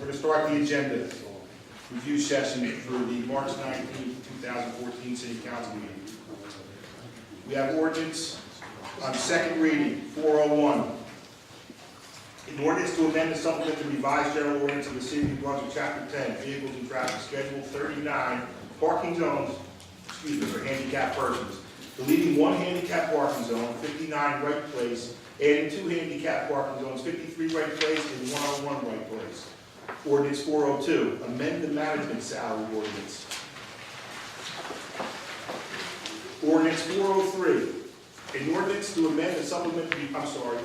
going to start the agenda review session for the March 19, 2014 City Council meeting. We have ordinance on second reading, 401. An ordinance to amend and supplement the revised general ordinance of the City of New Brunswick, Chapter 10, Vehicles and Traffic, Schedule 39, parking zones, for handicapped persons. Deleting one handicapped parking zone, 59 right place, adding two handicapped parking zones, 53 right place and 101 right place. Ordinance 402, amend the management salary ordinance. Ordinance 403, an ordinance to amend and supplement the, I'm sorry,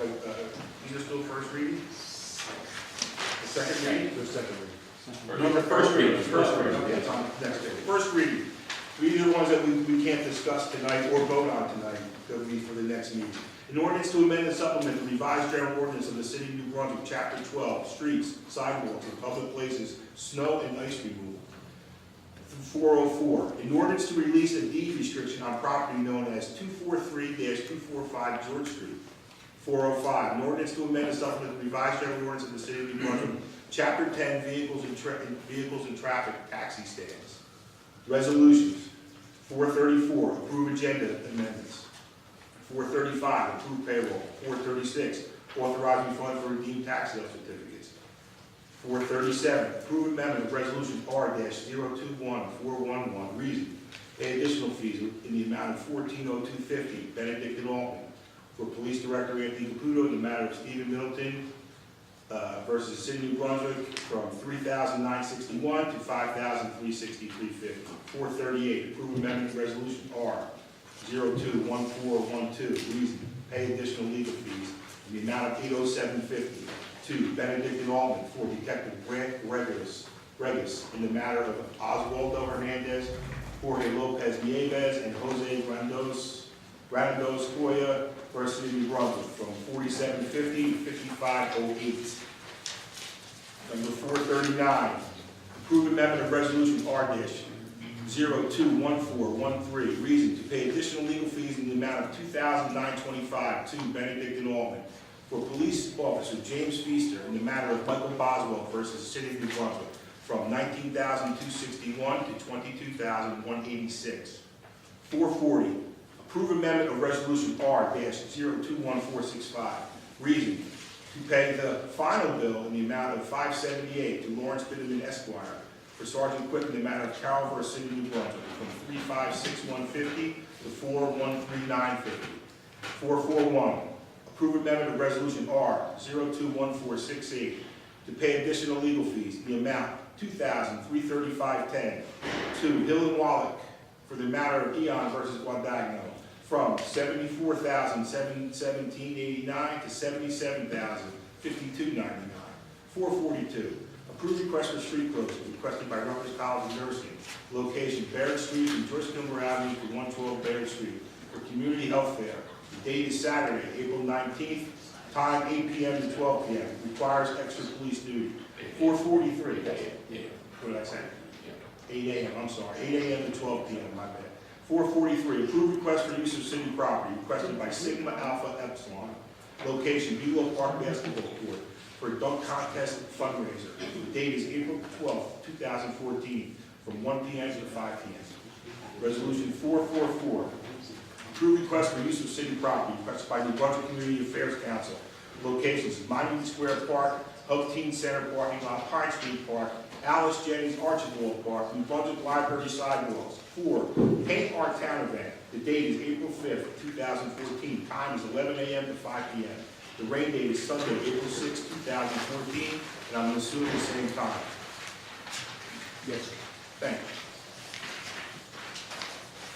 these are still first reading? The second reading? The second reading. No, the first reading. First reading. Yeah, it's on the next day. First reading. These are the ones that we can't discuss tonight or vote on tonight. They'll be for the next meeting. An ordinance to amend and supplement the revised general ordinance of the City of New Brunswick, Chapter 12, streets, sidewalks, and public places, snow and ice removal. 404, an ordinance to release a deed restriction on property known as 243-245 George Street. 405, an ordinance to amend and supplement the revised general ordinance of the City of New Brunswick, Chapter 10, vehicles and traffic, taxi stands. Resolutions. 434, approve agenda amendments. 435, approve payroll. 436, authorize refund for redeemed tax sale certificates. 437, approve amendment of resolution R-021411, reason, pay additional fees in the amount of $1402.50, Benedict and Alton. For Police Director Anthony Caputo, in the matter of Stephen Middleton versus City of New Brunswick, from $3,961 to $5,363.50. 438, approve amendment resolution R-021412, reason, pay additional legal fees in the amount of $807.50 to Benedict and Alton for Detective Grant Regas in the matter of Oswaldo Hernandez, Jorge Lopez Nieves, and Jose Granados Coya versus City of New Brunswick, from $47.50 to $55.08. Number 439, approve amendment of resolution R-021413, reason, to pay additional legal fees in the amount of $2,925 to Benedict and Alton for police officer James Feaster in the matter of Michael Boswell versus City of New Brunswick, from $19,261 to $22,186. 440, approve amendment of resolution R-021465, reason, to pay the final bill in the amount of $578 to Lawrence Bitterman Esquire for Sergeant Quick in the matter of Carroll versus City of New Brunswick, from $3,561.50 to $4,139.50. 441, approve amendment of resolution R-021468 to pay additional legal fees in the amount $2,335.10 to Hill and Wallach for the matter of Eon versus Guadagno, from $74,717.89 to $77,052.99. 442, approve request for street closing requested by Rutgers College of Nursing, location Barrett Street and Joyce Kilmer Avenue to 112 Barrett Street for community health fair. The date is Saturday, April 19th, time 8 p.m. to 12 p.m. Requires extra police duty. 443. What did I say? 8 a.m. I'm sorry. 8 a.m. to 12 p.m. My bad. 443. Approve request for use of city property requested by Sigma Alpha Epsilon. Location Beulah Park Basketball Court for a dunk contest fundraiser. The date is April 12th, 2014, from 1 p.m. to 5 p.m. Resolution 444. Approve request for use of city property requested by New Brunswick Community Affairs Council. Locations: Monument Square Park, Hope Teen Center parking lot, Pine Street Park, Alice Jennings Archibald Park, New Brunswick Library sidewalks. 4, Paint Our Town event. The date is April 5th, 2014. Time is 11 a.m. to 5 p.m. The rain date is Sunday, April 6th, 2014, and I'm assuming the same time. Yes, sir. Thank you.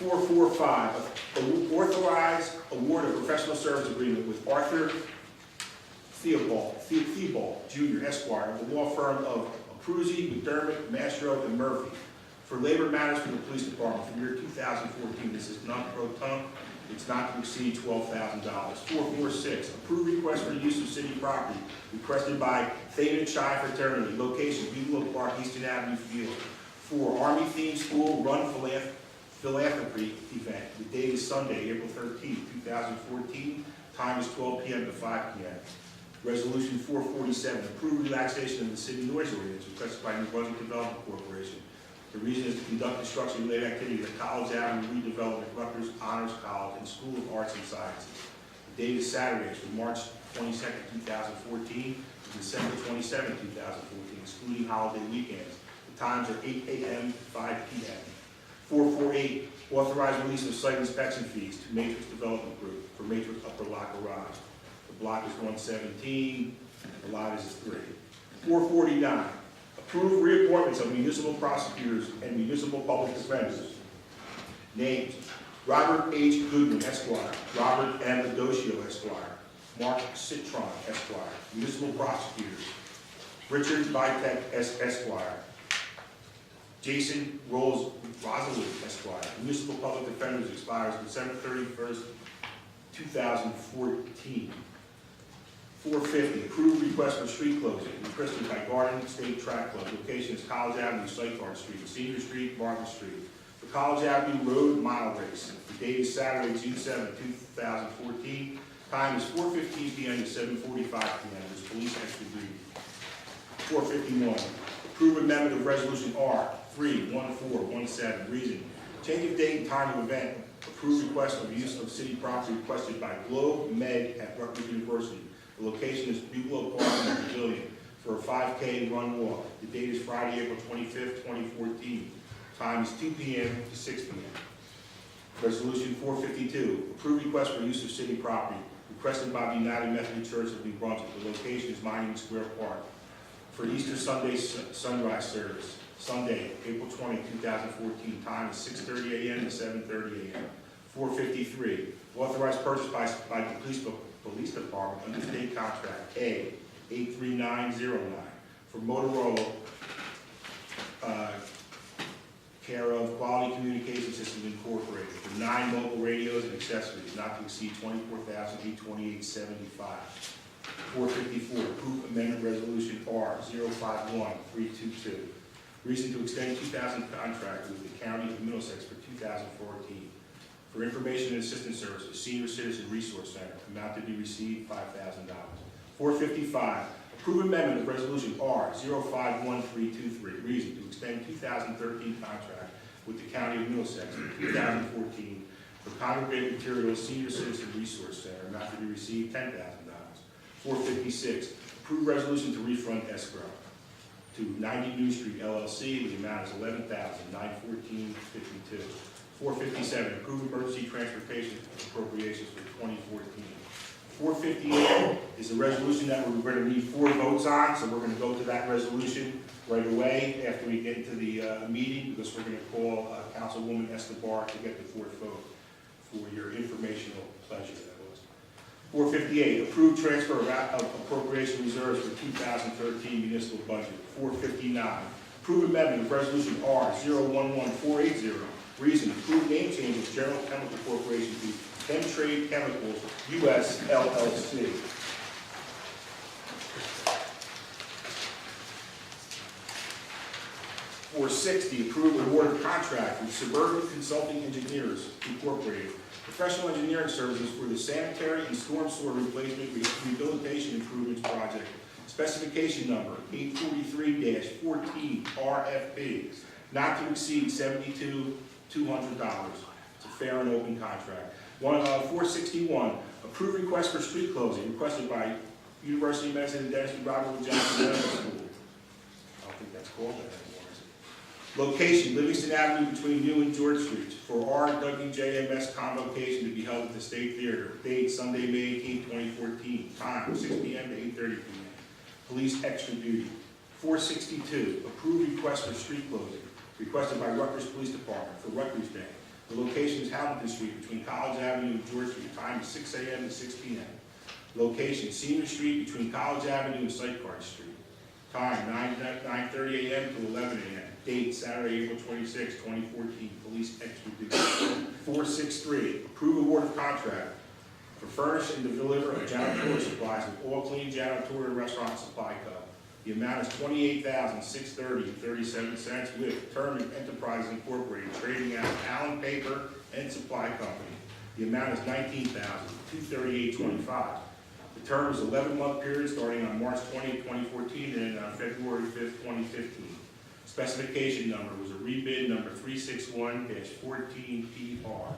445, authorize award of professional service agreement with Arthur Theobald Jr. Esquire of the law firm of Abruzzi, McDermott, Mastro, and Murphy for labor matters for the police department for the year 2014. This is non-pro-tunc. It's not to exceed $12,000. 446, approve request for the use of city property requested by Theta Chi Fraternity. Location, Beulah Park, Eastern Avenue Field. 4, Army Theme School Run Philanthropy event. The date is Sunday, April 13th, 2014. Time is 12 p.m. to 5 p.m. Resolution 447, approve relaxation of the city noise ordinance requested by New Brunswick Development Corporation. The reason is to conduct construction-related activity at College Avenue redevelopment, Rutgers Honors College, and School of Arts and Sciences. The date is Saturday, from March 22nd, 2014 to December 27th, 2014, excluding holiday weekends. The times are 8 a.m. to 5 p.m. 448, authorize release of site inspection fees to Matrix Development Group for Matrix Upper Lot Garage. The block is 117, the lot is 3. 449, approve reappointments of municipal prosecutors and municipal public defenders. Names: Robert H. Goodman, Esquire; Robert M. Adocio, Esquire; Mark Citron, Esquire. Municipal prosecutors: Richard Vitek, Esquire; Jason Rosalind, Esquire. Municipal public defenders expires December 31st, 2014. 450, approved request for street closing, requested by Garden State Track Club. Location is College Avenue, Sycamore Street, Senior Street, Martin Street. The College Avenue Road Mile Race. The date is Saturday, June 7, 2014. Time is 4:15 p.m. to 7:45 p.m. There's police extra duty. 451, approve amendment of Resolution R 31417. Reason: change of date and time of event. Approved request of use of city property requested by Globe Med at Rutgers University. The location is Buglow Park in the Pavilion for a 5K run walk. The date is Friday, April 25th, 2014. Time is 2 p.m. to 6 p.m. Resolution 452, approved request for use of city property requested by the United Methodist Church of New Brunswick. The location is Monument Square Park for Easter Sunday sunrise service. Sunday, April 20, 2014. Time is 6:30 a.m. to 7:30 a.m. 453, authorized purchase by the Police Department under state contract A 83909 for Motorola, care of Quality Communication Systems Incorporated, for 9 mobile radios and accessories not to exceed $24,828.75. 454, approved amendment resolution R 051322. Reason to extend 2000 contract with the County of Middlesex for 2014. For information and assistance services, Senior Citizen Resource Center, amount to be received $5,000. 455, approve amendment of resolution R 051323. Reason to extend 2013 contract with the County of Middlesex for 2014 for congregated materials, Senior Citizen Resource Center, amount to be received $10,000. 456, approve resolution to refund escrow to 90 New Street LLC. The amount is $11,914.52. 457, approve emergency transportation appropriations for 2014. 458 is a resolution that we're going to need 4 votes on, so we're going to go to that resolution right away after we get into the meeting, because we're going to call Councilwoman Escobar to get the 4th vote for your informational pleasure. That was 458, approve transfer of appropriation reserves for 2013 municipal budget. 459, approve amendment of resolution R 011480. Reason: approve name change of General Chemical Corporation to Chemtrade Chemicals U.S. LLC. 460, approve award of contract with Suburban Consulting Engineers Incorporated, professional engineering services for the sanitary and storm sewer replacement rehabilitation improvements project. Specification number 843-14 RFP, not to exceed $72,200. It's a fair and open contract. 461, approved request for street closing requested by University of Medicine and Dentistry Robert Wood Johnson Medical School. I don't think that's called that anymore, is it? Location: Livingston Avenue between New and George Streets for RWJMS convocation to be held at the State Theater. Date: Sunday, May 18, 2014. Time: 6 p.m. to 8:30 p.m. Police extra duty. 462, approved request for street closing requested by Rutgers Police Department for Rutgers Day. The location is Hamilton Street between College Avenue and George Street. Time is 6 a.m. to 6 p.m. Location: Senior Street between College Avenue and Sycamore Street. Time: 9:30 a.m. to 11 a.m. Date: Saturday, April 26, 2014. Police extra duty. 463, approve award of contract for furnish and deliver of janitorial supplies with All Clean Janitorial Restaurant Supply Co. The amount is $28,630.37 with Terman Enterprises Incorporated, trading out Allen Paper and Supply Company. The amount is $19,238.25. The term is 11-month period starting on March 20, 2014, and ending on February 5th, 2015. Specification number was a rebid number 361-14PR.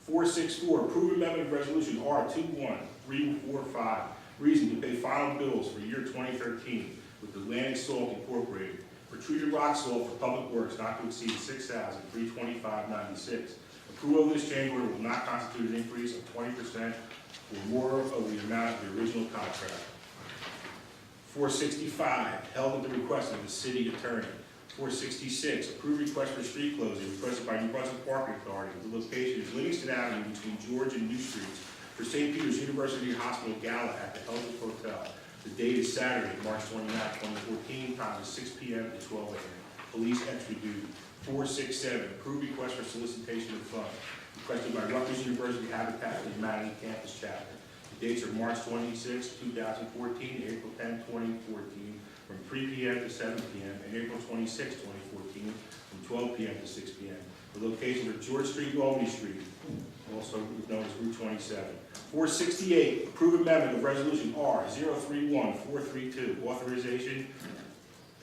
464, approve amendment of resolution R21345, reason to pay final bills for year 2013 with Atlantic Salt Incorporated for treated rock salt for public works not to exceed $6,325.96. Approval of this change order will not constitute an increase of 20% or more of the amount of the original contract. 465, held at the request of the city attorney. 466, approved request for street closing requested by New Brunswick Parking Authority. The location is Livingston Avenue between George and New Streets for St. Peter's University Hospital Gala at the Eldrick Hotel. The date is Saturday, March 29, 2014, time is 6 p.m. to 12 a.m. Police extra duty. 467, approved request for solicitation of funds requested by Rutgers University Habitat for Humanity Campus Chapter. The dates are March 26, 2014, April 10, 2014, from 3 p.m. to 7 p.m., and April 26, 2014, from 12 p.m. to 6 p.m. The locations are George Street and Albany Street, also known as Route 27. 468, approved amendment of resolution R031432, authorization,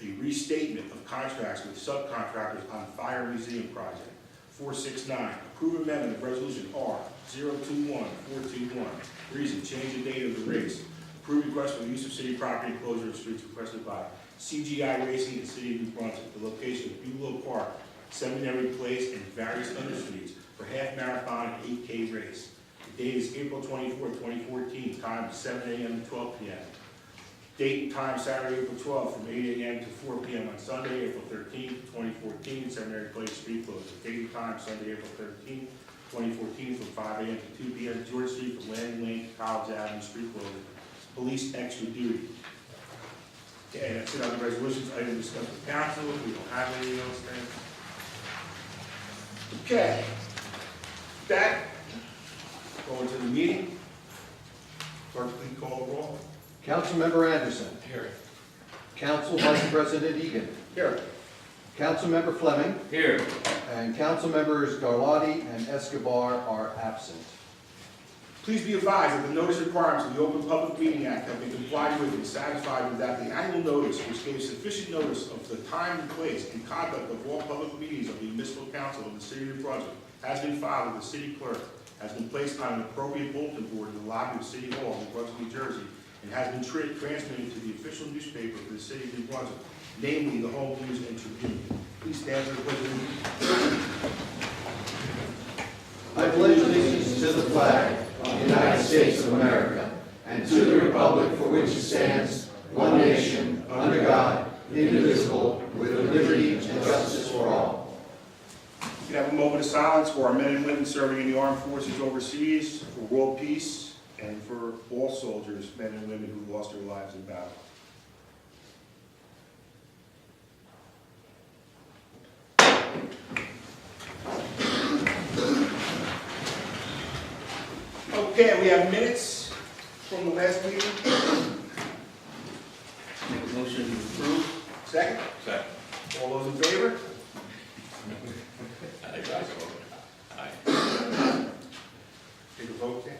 a restatement of contracts with subcontractors on fire museum project. 469, approved amendment of resolution R021421, reason, change the date of the race. Approved request for the use of city property and closure of streets requested by CGI Racing and City of New Brunswick. The location of Beulah Park, Seminary Place, and various other streets for half marathon and 8K race. The date is April 24, 2014, time is 7 a.m. to 12 p.m. Date and time Saturday, April 12th from 8 a.m. to 4 p.m. on Sunday, April 13th, 2014, Seminary Place street closed. Date and time Sunday, April 13th, 2014 from 5 a.m. to 2 p.m. George Street from Landing Lane to College Avenue street closed. Police extra duty. Okay, that's it on the resolutions. Item discussed with council. We don't have any of those things. Okay. That, going to the meeting. Clerk, please call the roll. Councilmember Anderson. Here. Council Vice President Egan. Here. Councilmember Fleming. Here. And Councilmembers Garlotti and Escobar are absent. Please be advised that the notice requirements of the Open Public Meeting Act have been complied with and satisfied with that the annual notice, which gave sufficient notice of the time and place and conduct of all public meetings of the municipal council of the city of New Brunswick, has been filed with the city clerk, has been placed on an appropriate bulletin board in the lobby of City Hall, New Brunswick, New Jersey, and has been transmitted to the official newspaper for the city of New Brunswick, namely the Home News and Tribune. Please stand for the pledge of allegiance. I pledge allegiance to the flag of the United States of America and to the republic for which it stands, one nation, under God, indivisible, with liberty and justice for all. We can have a moment of silence for our men and women serving in the armed forces overseas, for world peace, and for all soldiers, men and women who lost their lives in battle. Okay, we have minutes from the last meeting. Make a motion to approve. Second? Second. All those in favor? Aye. Take a vote, Dan.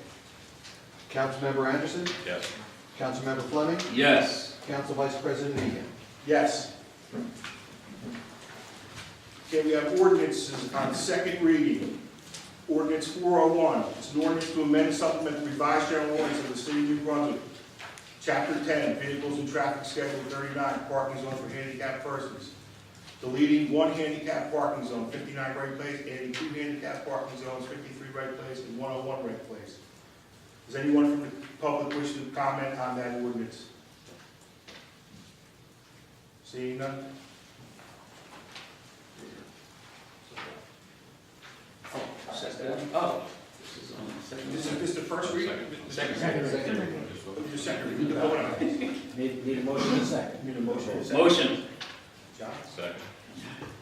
Councilmember Anderson. Yes. Councilmember Fleming. Yes. Council Vice President Egan. Yes. Okay, we have ordinances on second reading. Ordinance 401, it's an ordinance to amend and supplement the revised general ordinance of the city of New Brunswick. Chapter 10, vehicles and traffic schedule 39, parking zone for handicapped persons. Deleting one handicap parking zone, 59 Wright Place, adding two handicap parking zones, 53 Wright Place and 101 Wright Place. Does anyone from the public wish to comment on that ordinance? Seeing none? Oh, this is on the second. This is the first reading? Second. Your second reading. The vote on it. Need a motion and a second. Need a motion. and a second. Motion. John? Second.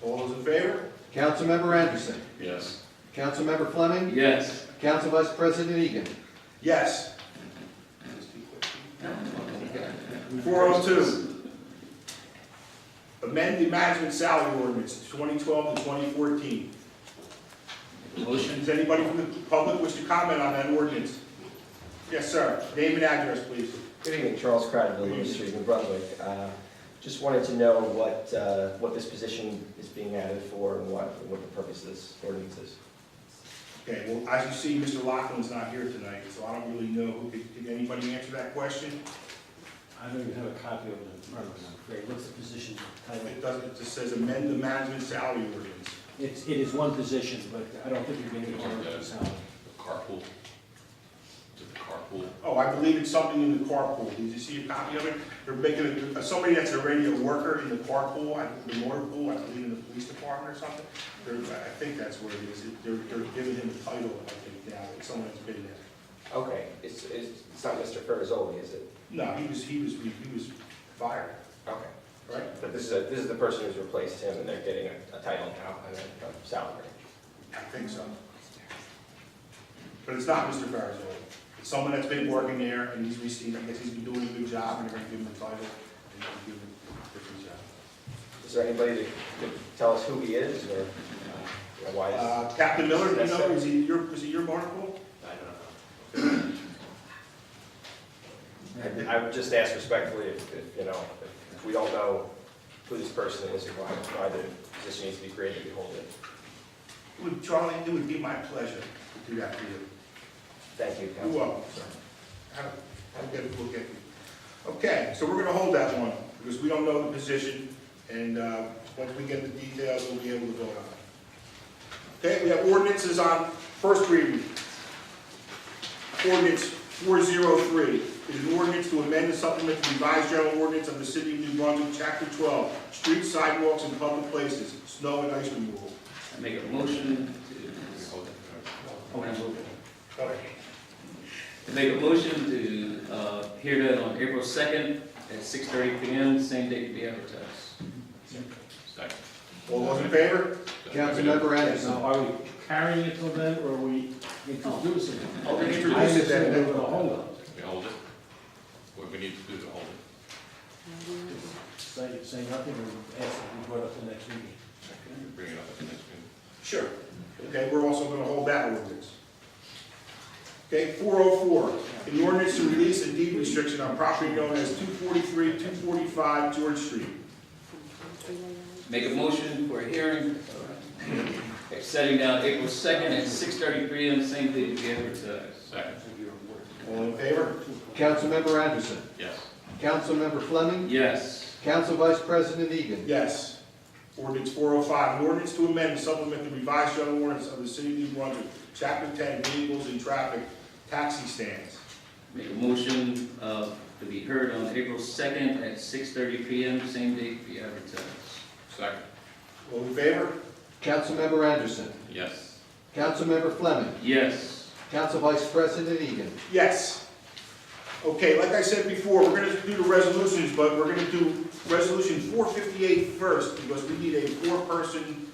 All those in favor? Councilmember Anderson. Yes. Councilmember Fleming. Yes. Council Vice President Egan. Yes. 402. Amend the management salary ordinance 2012 to 2014. Motion. Does anybody from the public wish to comment on that ordinance? Yes, sir. Name and address, please. Good evening, Charles Craddock, William Street, New Brunswick. Just wanted to know what this position is being added for and what the purpose of this ordinance is. Okay, well, as you see, Mr. Laughlin's not here tonight, so I don't really know. Can anybody answer that question? I don't even have a copy of it in front of me, I'm afraid. What's the position title? It doesn't, it just says amend the management salary ordinance. It is one position, but I don't think you're going to get the salary. The carpool. To the carpool. Oh, I believe it's something in the carpool. Did you see a copy of it? They're making somebody that's already a worker in the carpool, the motor pool, I believe in the police department or something. I think that's where it is. They're giving him a title, I think, now, like someone that's been there. Okay, it's not Mr. Ferrazzoli, is it? No, he was fired, Okay. right? But this is the person who's replaced him, and they're getting a title now and a salary. I think so. But it's not Mr. Farazoli. It's someone that's been working there, and he's received, I guess he's been doing a good job, and they're gonna give him a title, and they're gonna give him a different job. Is there anybody that could tell us who he is, or why is? Captain Miller, do you know, is he your motor pool? I don't know. I would just ask respectfully if we don't know who this person is or why the position needs to be created, we hold it. Charlie, it would be my pleasure to do that for you. Thank you, You're Council. welcome, sir. We'll get you. Okay, so we're gonna hold that one, because we don't know the position, and once we get the details, we'll be able to vote on it. Okay, we have ordinances on first reading. Ordinance 403 is an ordinance to amend and supplement the revised general ordinance of the city of New Brunswick, chapter 12, streets, sidewalks, and public places, snow and ice removal. I make a motion Hold it. to make a motion to hear that on April 2nd at 6:30 p.m., same date to be advertised. Second. All those in favor? Councilmember Anderson. Now, are we carrying it till then, or are we introducing it? Oh, they I introduced it understand then. we're going to hold it. We hold it. What we need to do to hold it. Say nothing, or ask if we brought up the next meeting. Bring it up at the next meeting. Sure. Okay, we're also gonna hold that ordinance. Okay, 404, an ordinance to release a deed restriction on property known as 243, 245 George Street. Make a motion for a hearing, setting down April 2nd at 6:30 p.m., same date to be advertised. Second. All in favor? Councilmember Anderson. Yes. Councilmember Fleming. Yes. Council Vice President Egan. Yes. Ordinance 405, an ordinance to amend and supplement the revised general ordinance of the city of New Brunswick, chapter 10, vehicles and traffic, taxi stands. Make a motion to be heard on April 2nd at 6:30 p.m., same date to be advertised. Second. All in favor? Councilmember Anderson. Yes. Councilmember Fleming. Yes. Council Vice President Egan. Yes. Okay, like I said before, we're gonna do the resolutions, but we're gonna do resolution 458 first, because we need a four-person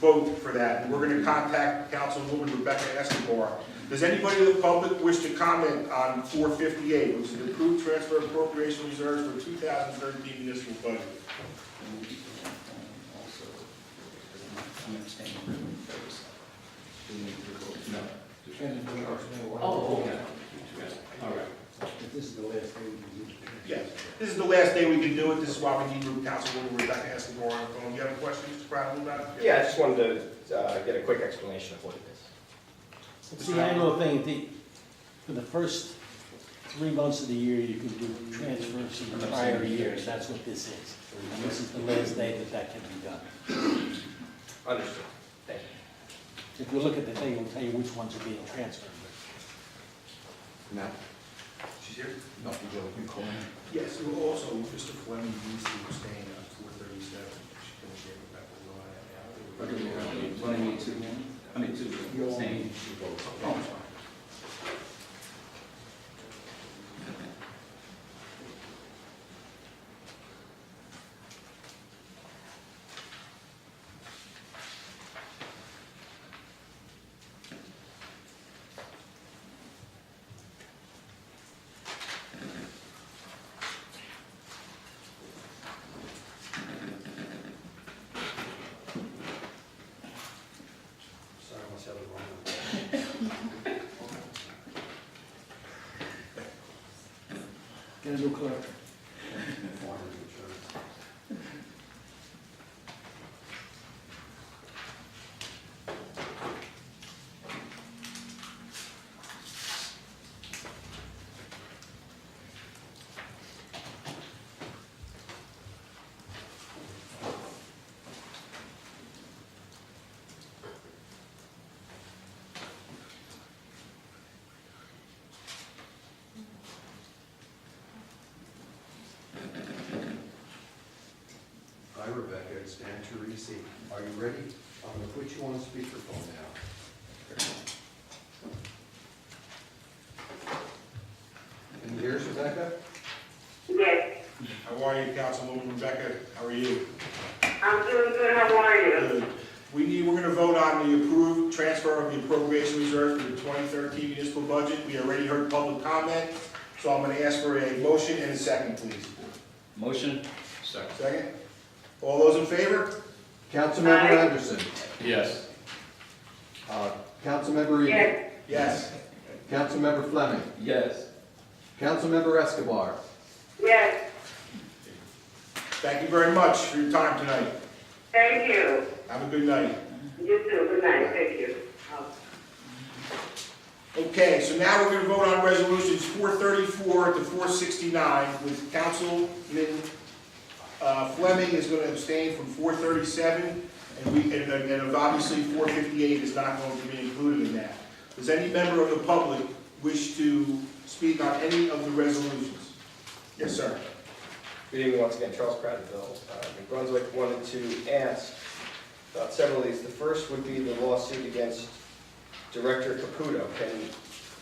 vote for that, and we're gonna contact Councilwoman Rebecca Escobar. Does anybody in the public wish to comment on 458, which is the approved transfer appropriation reserves for 2013 municipal budget? Oh, okay. All right. If this is the last day we can use it. Yes. This is the last day we can do it, this is why we need Councilwoman Rebecca Escobar on the phone. You have a question, Mr. Prattle, about it? Yeah, I just wanted to get a quick explanation of what it is. See, I have a little thing, for the first 3 months of the year, you can do transfers from the prior years, that's what this is. And this is the last day that can be done. Understood. Thank you. If you look at the thing, it'll tell you which ones are being transferred. No. She's here? No, you can call him. Yes, and also, Mr. Fleming needs to abstain on 437. She couldn't get it back to the line. Running two, I mean, two, same. Oh, I'm sorry. Sorry, I must have it wrong. Get a new clerk. Hi, Rebecca, it's Dan Teresi. Are you ready? I'm going to put you on speakerphone now. Can you hear us, Rebecca? Yes, How are you, Councilwoman Rebecca? How are you? I'm doing good. How are you? Good. We're going to vote on the approved transfer of the appropriation reserve for the 2013 municipal budget. We already heard public comment, so I'm going to ask for a motion and a second, please. Motion? Second. Second? All those in favor? Councilmember Aye. Anderson. Yes. Councilmember Eden. Yes, Yes. Councilmember Fleming. Yes. Councilmember Escobar. yes, Thank you very much for your time tonight. thank you. Have a good night. You too. Good night. Thank you. Okay, so now we're going to vote on resolutions 434 to 469 with Councilman Fleming is going to abstain from 437, and obviously 458 is not going to be included in that. Does any member of the public wish to speak on any of the resolutions? Yes, sir. Good evening once again, Charles Prattville. New Brunswick wanted to ask about several of these. The first would be the lawsuit against Director Caputo. Can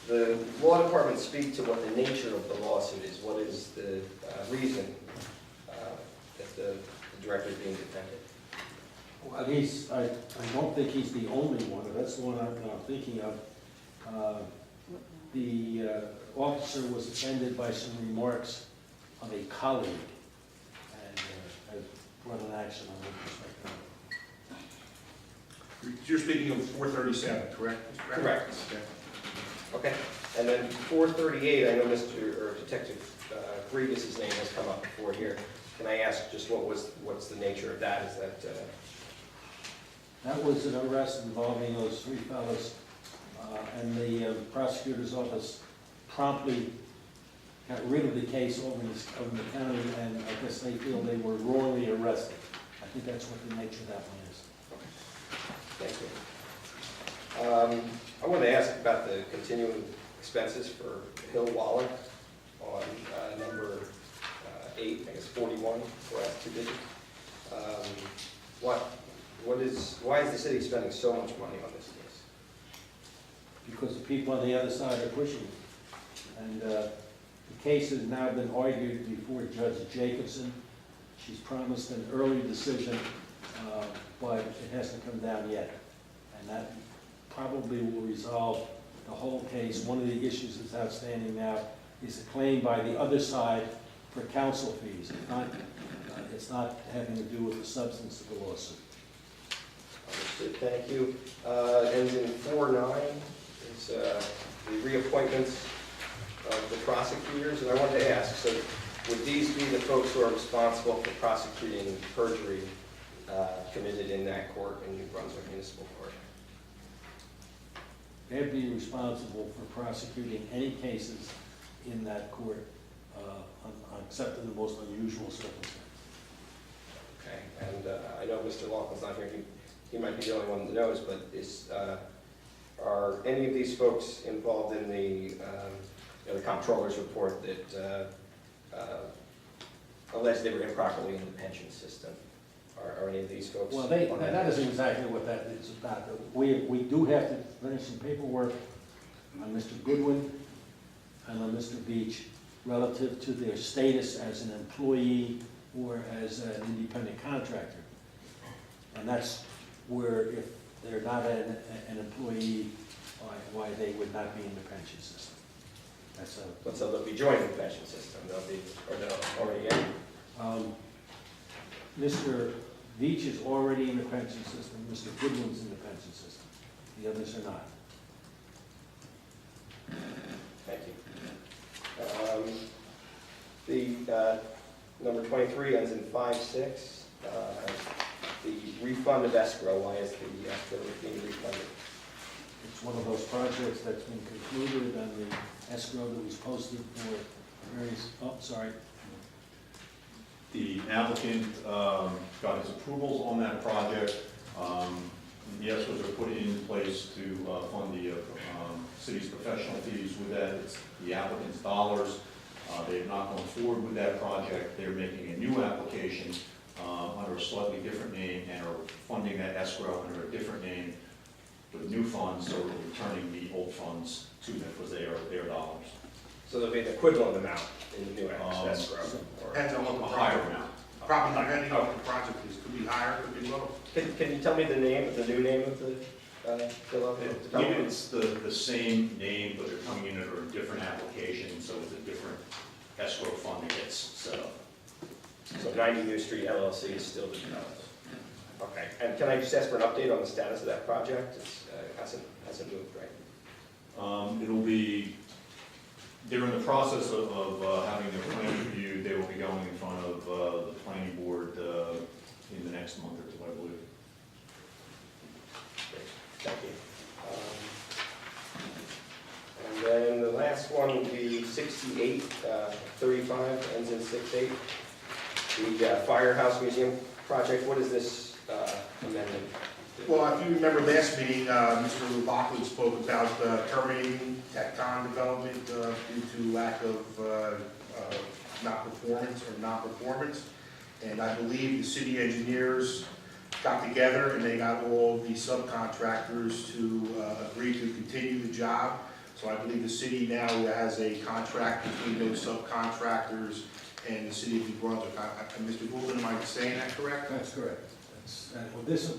the law department speak to what the nature of the lawsuit is? What is the reason that the director is being defended? Well, I don't think he's the only one, but that's the one I'm thinking of. The officer was offended by some remarks of a colleague and has brought an action on with respect to that. You're speaking of 437, correct? Mr. Brown? Correct. Okay. Okay, and then 438, I know Detective Grievous' name has come up before here. Can I ask just what's the nature of that? Is that, That was an arrest involving those three fellows, and the prosecutor's office promptly got rid of the case over in the county, and I guess they feel they were wrongly arrested. I think that's what the nature of that one is. thank you. I wanted to ask about the continuing expenses for Hill Waller on number 8, I guess 41, the last two digits. Why is the city spending so much money on this case? Because the people on the other side are pushing it. And the case has now been argued before Judge Jacobson. She's promised an early decision, but it hasn't come down yet. And that probably will resolve the whole case. One of the issues that's outstanding now is a claim by the other side for counsel fees. It's not having to do with the substance of the lawsuit. Understood, thank you. Ends in 4-9 is the reappointments of the prosecutors, and I wanted to ask, so would these be the folks who are responsible for prosecuting perjury committed in that court in New Brunswick Municipal Court? They'd be responsible for prosecuting any cases in that court, except in the most unusual circumstances. Okay, and I know Mr. Laughlin's not here, he might be the only one that knows, but are any of these folks involved in the comptroller's report that alleged they were improperly in the pension system? Are any of these folks? Well, that isn't exactly what that is about. We do have to finish some paperwork on Mr. Goodwin and on Mr. Beach relative to their status as an employee or as an independent contractor. And that's where, if they're not an employee, why they would not be in the pension system. But so they'll be joining the pension system, they're already in? Mr. Beach is already in the pension system, Mr. Goodwin's in the pension system. The others are not. Thank you. The number 23 ends in 5-6. The refund of escrow, why is the escrow being refunded? It's one of those projects that's been concluded and the escrow that was posted for various, oh, sorry. The applicant got his approvals on that project. The escrows are put in place to fund the city's professional fees with that. It's the applicant's dollars. They have not gone forward with that project. They're making a new application under a slightly different name and are funding that escrow under a different name with new funds, so we're returning the old funds to them because they are their dollars. So there'll be an equivalent amount in the new escrow? or- Depends on what the A higher project, amount. probably depending on what the project is, could be higher, could be lower. Can you tell me the new name of the I believe it's the same name, but they're coming in under a different application, so it's a different escrow fund that gets set up. So 90 New Street LLC is still the developer? Okay, and can I just ask for an update on the status of that project? It hasn't moved, right? It'll be, they're in the process of having their plan reviewed. They will be going in front of the planning board in the next month or two, I believe. Great, thank you. And then the last one will be 6835, ends in 68. The Firehouse Museum project, what is this amendment? Well, if you remember last meeting, Mr. Lockwood spoke about terminating Tecton development due to lack of non-performance. And I believe the city engineers got together and they got all the subcontractors to agree to continue the job. So I believe the city now has a contract between those subcontractors and the city of New Brunswick. Mr. Goulden, am I saying that correct? That's correct. Well, this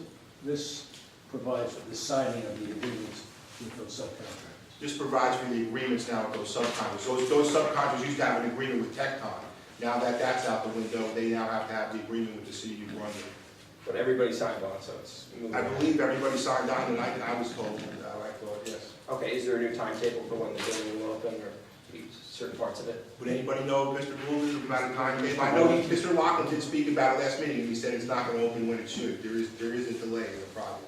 provides for the signing of the agreements with those subcontractors. This provides for the agreements now with those subcontractors. Those subcontractors used to have an agreement with Tecton. Now that that's out the window, they now have to have the agreement with the city of New Brunswick. But everybody signed on, so it's moving. I believe everybody signed on, and I was told, I thought, yes. Okay, is there a new timetable for when the building will open, or certain parts of it? Would anybody know, Mr. Goulden, about a time? I know Mr. Lockwood did speak about it last meeting, and he said it's not going to open when it should. There is a delay in the project.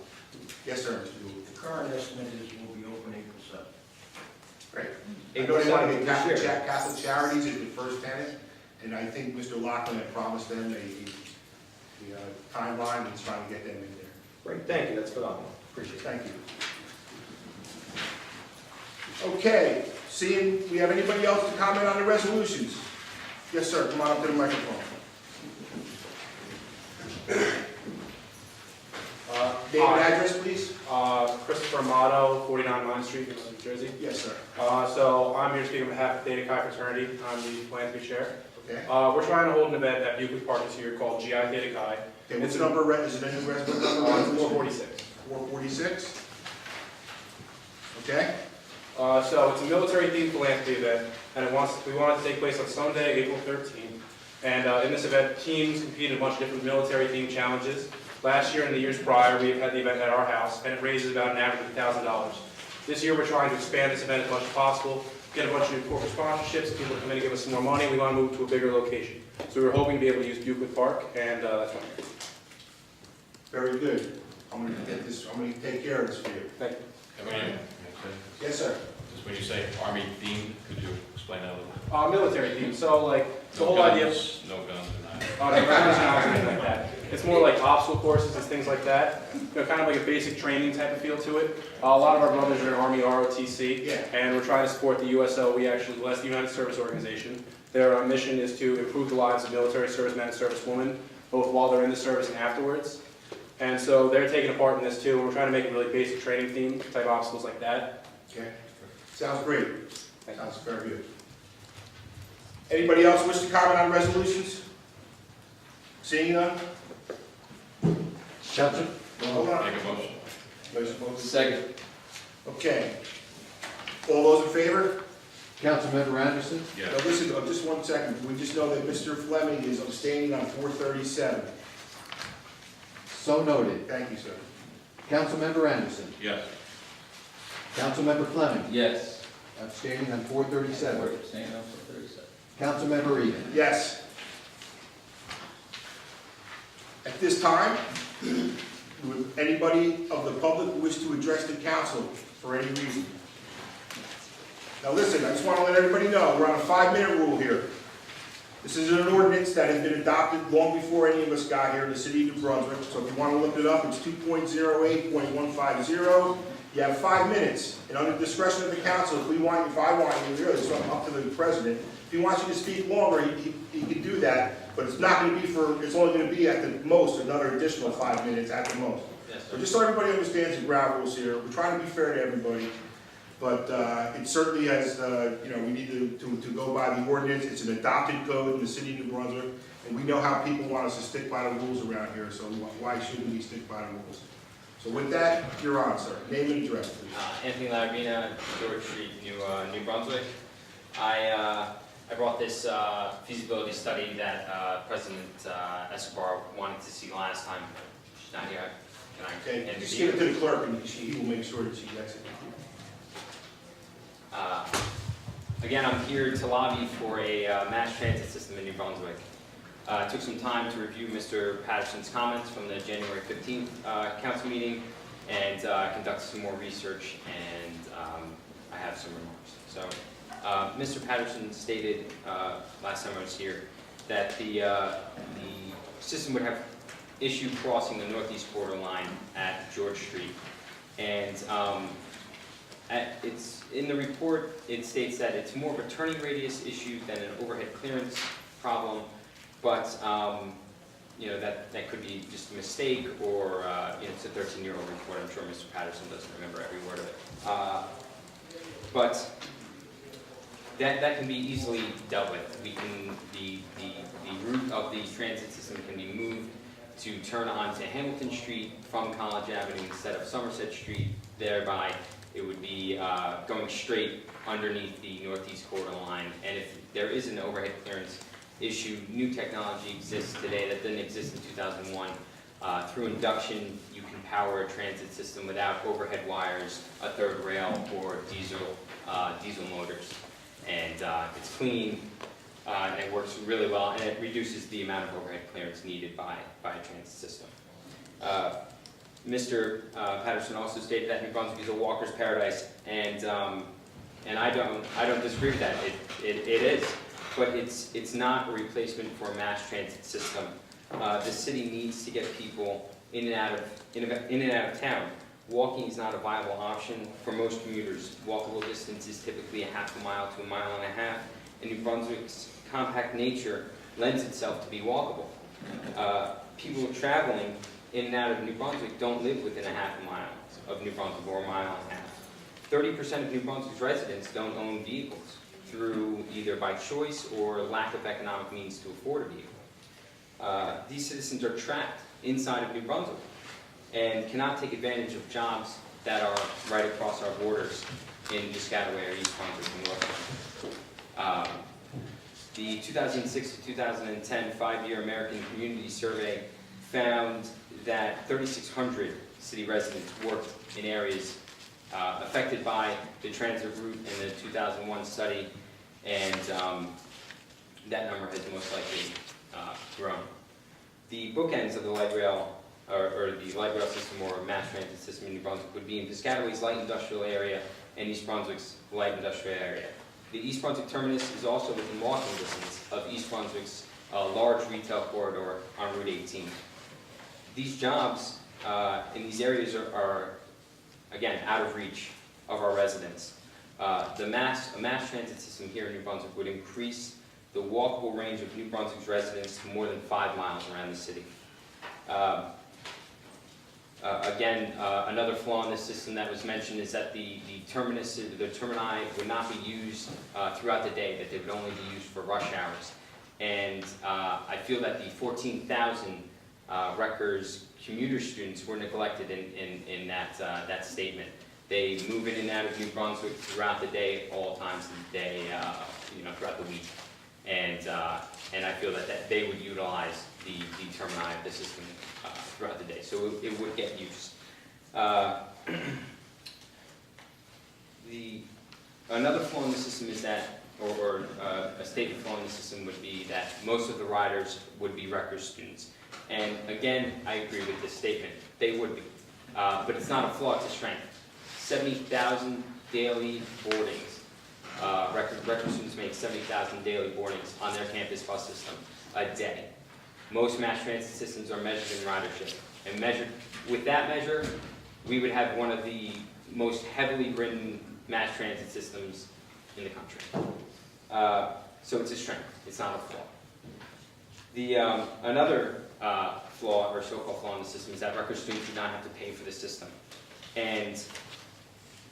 Yes, sir, Mr. Goulden. The current estimate is we'll be open April 7th. Great. April I know they want to 7th get this year. Catholic Charities as the first tenant, and I think Mr. Lockwood had promised them a timeline, and he's trying to get them in there. Great, thank you, that's phenomenal, appreciate it. Thank you. Okay, seeing, we have anybody else to comment on the resolutions? Yes, sir, come on up to the microphone. Name and address, please? Christopher Amato, 49 Line Street, New Jersey. Yes, sir. So I'm here speaking on behalf of Theta Chi Fraternity. I'm the philanthropy chair. Okay. We're trying to hold an event at Buckley Park this year called GI Theta Chi. Okay, what's the number, is it a new resolution number? It's 446. 446? Okay, So it's a military-themed philanthropy event, and we want it to take place on Sunday, April 13th. And in this event, teams compete in a bunch of different military-themed challenges. Last year and the years prior, we have had the event at our house, and it raises about an average of $1,000. This year, we're trying to expand this event as much as possible, get a bunch of new corporate sponsorships, people come in and give us some more money. We want to move to a bigger location. So we're hoping to be able to use Buckley Park, and that's why I'm here. very good. I'm going to get this, I'm going to take care of this for you. Thank you. Yes, sir. Just when you say Army themed, could you explain that a little? Military theme, so like, the whole No idea of... guns, No guns or not. No guns or anything like that. It's more like obstacle courses and things like that. You know, kind of like a basic training type of feel to it. A lot of our brothers are in Army ROTC, Yeah. and we're trying to support the USO. We actually, well, that's the United Service Organization. Their mission is to improve the lives of military servicemen and servicewomen, both while they're in the service and afterwards. And so they're taking a part in this too, and we're trying to make a really basic training theme, type obstacles like that. Okay, sounds great. Thank you. Sounds very good. Anybody else wish to comment on resolutions? Seeing none? Johnson? Hold on. Make a motion. Motion. Second. Okay. All those in favor? Councilmember Anderson? Yes. Now listen, just 1 second. We just know that Mr. Fleming is abstaining on 437. So noted. Thank you, sir. Councilmember Anderson? Yes. Councilmember Fleming? Yes. Abstaining on 437. We're abstaining on 437. Councilmember Eden. Yes. At this time, would anybody of the public wish to address the council for any reason? Now listen, I just want to let everybody know, we're on a 5-minute rule here. This is an ordinance that has been adopted long before any of us got here in the city of New Brunswick. So if you want to look it up, it's 2.08.150. You have 5 minutes, and under discretion of the council, if I want you, really, it's up to the president. If he wants you to speak longer, he can do that, but it's not going to be it's only going to be at the most another additional 5 minutes at the most. Yes, So just so everybody understands the ground rules here, we're trying to be fair to everybody, but it certainly has, we need to go by the ordinance. It's an adopted code in the city of New Brunswick, and we know how people want us to stick by the rules around here, so why shouldn't we stick by the rules? So with that, you're on, sir. Name and address, please. Anthony Larabina, George Street, New Brunswick. I brought this feasibility study that President Escobar wanted to see last time. She's not here. Can I Okay, hand just it give it to to the clerk, and he will make sure that she gets it. Again, I'm here to lobby for a mass transit system in New Brunswick. Took some time to review Mr. Patterson's comments from the January 15th council meeting and conduct some more research, and I have some remarks. So, Mr. Patterson stated last time I was here that the system would have issue crossing the northeast border line at George Street, and it's in the report. It states that it's more of a turning radius issue than an overhead clearance problem. But, that could be just a mistake, or, it's a 13-year-old report. I'm sure Mr. Patterson doesn't remember every word of it. But that can be easily dealt with. The route of the transit system can be moved to turn onto Hamilton Street from College Avenue instead of Somerset Street. Thereby, it would be going straight underneath the northeast corridor line. And if there is an overhead clearance issue, new technology exists today that didn't exist in 2001. Through induction, you can power a transit system without overhead wires, a third rail, or diesel motors. And it's clean, and it works really well, and it reduces the amount of overhead clearance needed by a transit system. Mr. Patterson also stated that New Brunswick is a walker's paradise, and I don't disagree with that. It is. But it's not a replacement for a mass transit system. The city needs to get people in and out of town. Walking is not a viable option for most commuters. Walkable distance is typically a half a mile to a mile and a half, and New Brunswick's compact nature lends itself to be walkable. People traveling in and out of New Brunswick don't live within a half a mile of New Brunswick, or a mile and a half. 30% of New Brunswick's residents don't own vehicles, through either by choice or lack of economic means to afford a vehicle. These citizens are trapped inside of New Brunswick and cannot take advantage of jobs that are right across our borders in Piscataway or East Brunswick and North Brunswick. The 2006 to 2010 5-year American Community Survey found that 3,600 city residents worked in areas affected by the transit route in the 2001 study, and that number has most likely grown. The bookends of the light rail, or the light rail system or mass transit system in New Brunswick would be in Piscataway's light industrial area and East Brunswick's light industrial area. The East Brunswick terminus is also within walking distance of East Brunswick's large retail corridor on Route 18. These jobs in these areas are again, out of reach of our residents. A mass transit system here in New Brunswick would increase the walkable range of New Brunswick's residents to more than 5 miles around the city. Another flaw in this system that was mentioned is that the termini would not be used throughout the day, that they would only be used for rush hours. And I feel that the 14,000 Rutgers commuter students were neglected in that statement. They move in and out of New Brunswick throughout the day, all times of the day, throughout the week. And I feel that they would utilize the termini of the system throughout the day, so it would get used. Another flaw in the system is that or a statement flaw in the system would be that most of the riders would be Rutgers students. And again, I agree with this statement. They would be. But it's not a flaw, it's a strength. 70,000 daily boardings. Rutgers students make 70,000 daily boardings on their campus bus system a day. Most mass transit systems are measured in ridership. And measured with that measure, we would have one of the most heavily ridden mass transit systems in the country. So it's a strength, it's not a flaw. The another flaw, or so-called flaw in the system, is that Rutgers students do not have to pay for the system. And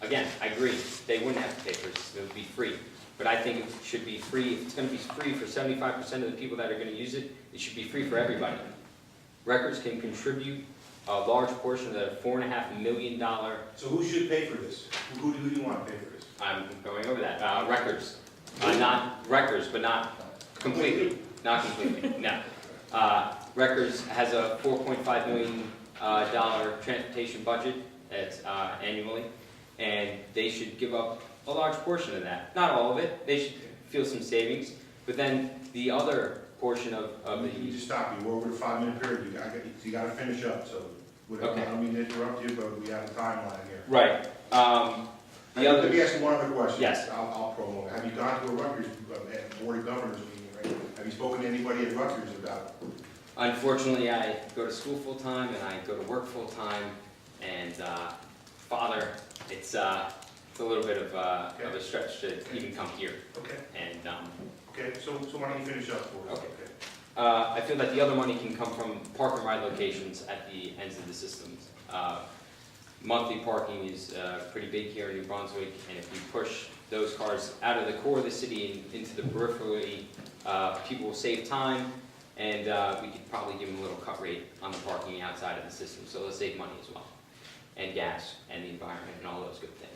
again, I agree, they wouldn't have to pay for this, it would be free. But I think it should be free, if it's going to be free for 75% of the people that are going to use it, it should be free for everybody. Rutgers can contribute a large portion of the $4.5 million. So who should pay for this? Who do you want to pay for this? I'm going over that. Rutgers, not Rutgers, but not completely. Not completely. No. Rutgers has a $4.5 million transportation budget annually, and they should give up a large portion of that. Not all of it. They should feel some savings, but then the other portion of Let me just stop you. We're over the 5-minute period. You got to finish up. So whatever. Okay. I don't mean to interrupt you, but we have a timeline here. right. Let me ask you one other question. Yes. I'll promo it. Have you gone to a Rutgers Board of Governors meeting, right? Have you spoken to anybody at Rutgers about it? Unfortunately, I go to school full time and I go to work full time, and father, it's a little bit of a stretch to even come here. Okay. And Okay. So why don't you finish up for us? Okay. I feel that the other money can come from park and ride locations at the ends of the systems. Monthly parking is pretty big here in New Brunswick, and if we push those cars out of the core of the city and into the periphery, people will save time, and we could probably give them a little cut rate on the parking outside of the system, so they'll save money as well, and gas, and the environment, and all those good things.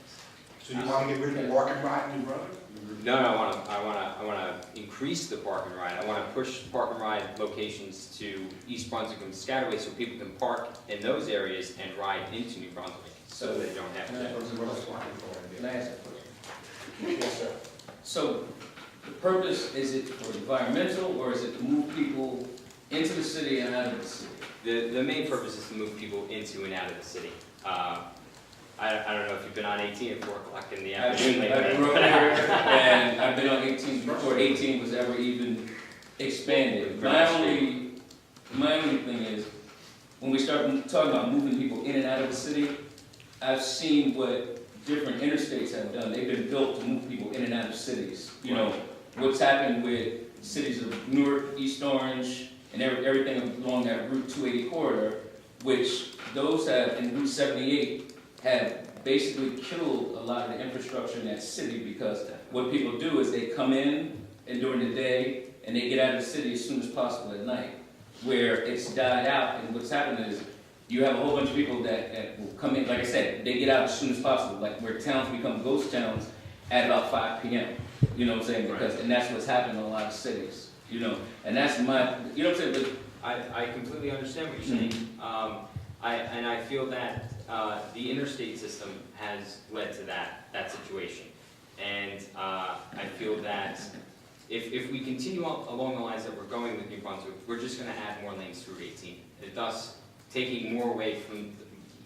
So you want to get rid of the park and ride in New Brunswick? No, I want to increase the park and ride. I want to push park and ride locations to East Brunswick and Piscataway so people can park in those areas and ride into New Brunswick, so they don't have to. Can I ask a question? Yes, sir. So, the purpose, is it for environmental, or is it to move people into the city and out of the city? The main purpose is to move people into and out of the city. I don't know if you've been on 18 at 4 o'clock in the afternoon lately. I grew up here, and I've been on 18 before 18 was ever even expanded. My only thing is, when we start talking about moving people in and out of the city, I've seen what different interstates have done. They've been built to move people in and out of cities. You know, what's happened with cities of Newark, East Orange, and everything along that Route 280 corridor, which those have, in Route 78, have basically killed a lot of the infrastructure in that city, because what people do is they come in and during the day and they get out of the city as soon as possible at night, where it's died out. And what's happened is you have a whole bunch of people that will come in, like I said, they get out as soon as possible, like where towns become ghost towns at about 5 p.m. You know what I'm saying? Because, and that's what's happened in a lot of cities, you know, and that's my, you know what I'm saying? But I completely understand what you're saying. I feel that the interstate system has led to that situation. And I feel that if we continue along the lines that we're going with New Brunswick, we're just going to add more lanes through 18. Thus, taking more away from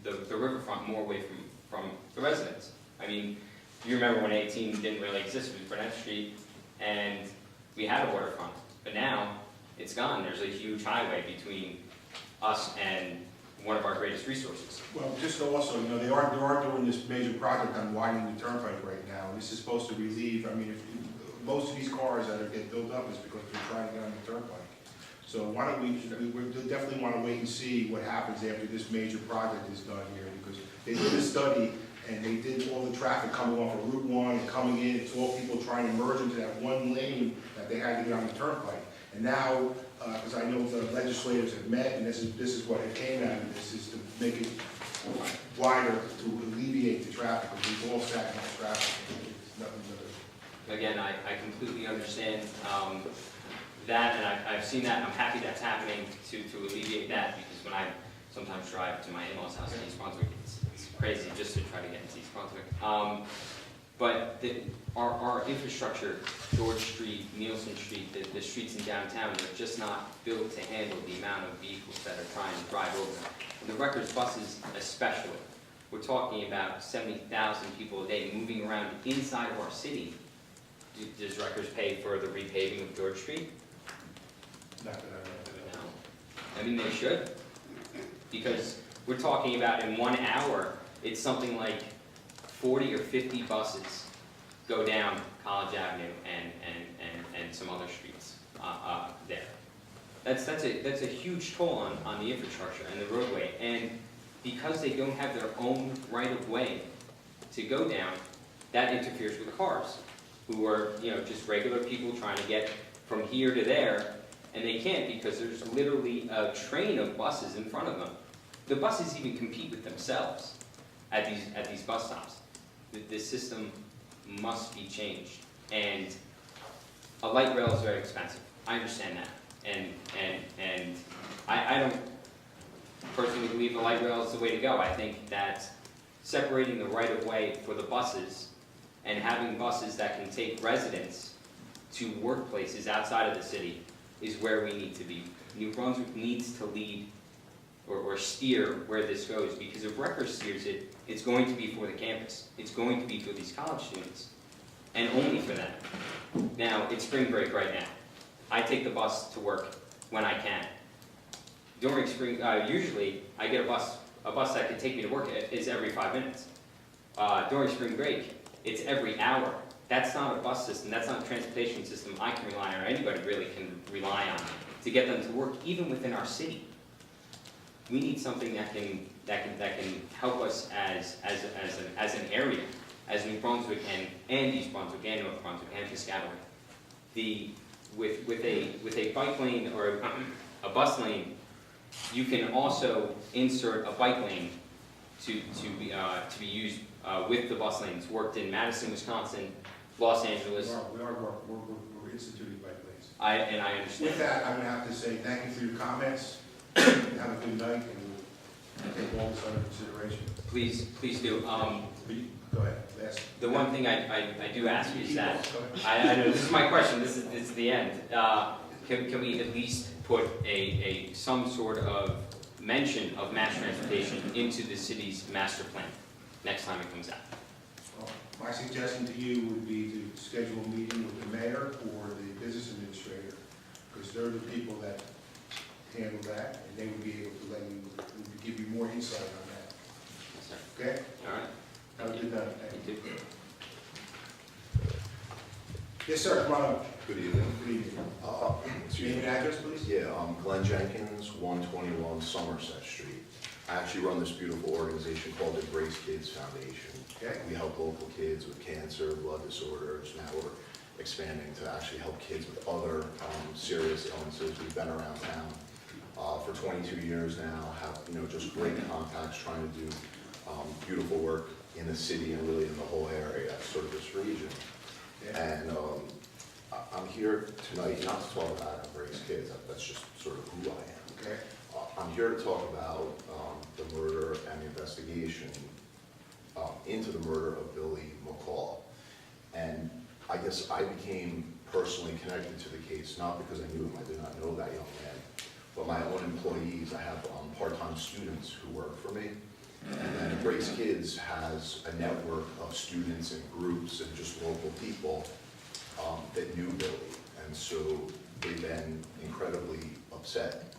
the riverfront, more away from the residents. I mean, you remember when 18 didn't really exist, it was Burnett Street, and we had a waterfront. But now, it's gone. There's a huge highway between us and one of our greatest resources. Well, just also, you know, they are doing this major project on widening the turnpike right now. This is supposed to relieve, I mean, most of these cars that get built up is because they're trying to get on the turnpike. So why don't we definitely want to wait and see what happens after this major project is done here, because they did a study and they did all the traffic coming off of Route 1 and coming in. It's all people trying to merge into that one lane that they had to get on the turnpike. And now, because I know the legislators have met, and this is what it came out of this, is to make it wider to alleviate the traffic, because we've all sat in that traffic. It's nothing but Again, I completely understand that, and I've seen that, and I'm happy that's happening to alleviate that, because when I sometimes drive to my in-laws' house in East Brunswick, it's crazy just to try to get into East Brunswick. But our infrastructure, George Street, Nielsen Street, the streets in downtown are just not built to handle the amount of vehicles that are trying to drive over them. And the Rutgers buses especially, we're talking about 70,000 people a day moving around inside of our city. Does Rutgers pay for the repaving of George Street? Not that I know. No. I mean, they should. Because we're talking about in 1 hour, it's something like 40 or 50 buses go down College Avenue and some other streets there. That's a huge toll on the infrastructure and the roadway. And because they don't have their own right-of-way to go down, that interferes with cars, who are, just regular people trying to get from here to there, and they can't because there's literally a train of buses in front of them. The buses even compete with themselves at these bus stops. The system must be changed, and a light rail is very expensive. I understand that, and I don't personally believe the light rail is the way to go. I think that separating the right-of-way for the buses and having buses that can take residents to workplaces outside of the city is where we need to be. New Brunswick needs to lead or steer where this goes, because if Rutgers steers it, it's going to be for the campus. It's going to be for these college students, and only for them. Now, it's spring break right now. I take the bus to work when I can. During spring, usually I get a bus that can take me to work is every 5 minutes. During spring break, it's every hour. That's not a bus system, that's not a transportation system I can rely on, or anybody really can rely on to get them to work, even within our city. We need something that can help us as an area, as New Brunswick and East Brunswick and North Brunswick and Piscataway. With a bike lane or a bus lane, you can also insert a bike lane to be used with the bus lanes. Worked in Madison, Wisconsin, Los Angeles. We're instituting bike lanes. I understand. With that, I'm going to have to say thank you for your comments. Have a good night, and we'll take all this under consideration. Please do. Go ahead. Last. The one thing I do ask you is that, Go ahead. I know this is my question, this is the end. Can we at least put some sort of mention of mass transportation into the city's master plan next time it comes out? Well, my suggestion to you would be to schedule a meeting with the mayor or the business administrator, because they're the people that handle that, and they would be able to give you more insight on that. Yes, sir. Okay? All right. Have a good night. Thank you. Yes, sir. Come on up. Good evening. Good evening. Excuse Name me. and address, please. Yeah, I'm Glenn Jenkins, 121 Somerset Street. I actually run this beautiful organization called the Embrace Kids Foundation. Okay. We help local kids with cancer, blood disorders. Now we're expanding to actually help kids with other serious illnesses. We've been around town for 22 years now, have just great contacts trying to do beautiful work in the city and really in the whole area, sort of this region. And I'm here tonight not to talk about Embrace Kids, that's just sort of who I am. Okay. I'm here to talk about the murder and the investigation into the murder of Billy McCall. And I guess I became personally connected to the case, not because I knew him, I did not know that young man, but my own employees. I have part-time students who work for me. And then Embrace Kids has a network of students and groups and just local people that knew Billy. And so they've been incredibly upset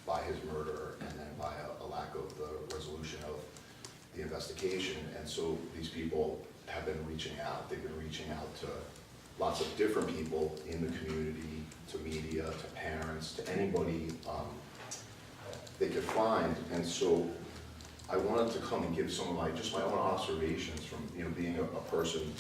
by his murder and then by a lack of the resolution of the investigation. And so these people have been reaching out. They've been reaching out to lots of different people in the community, to media, to parents, to anybody they could find. And so I wanted to come and give some of my own observations from being a person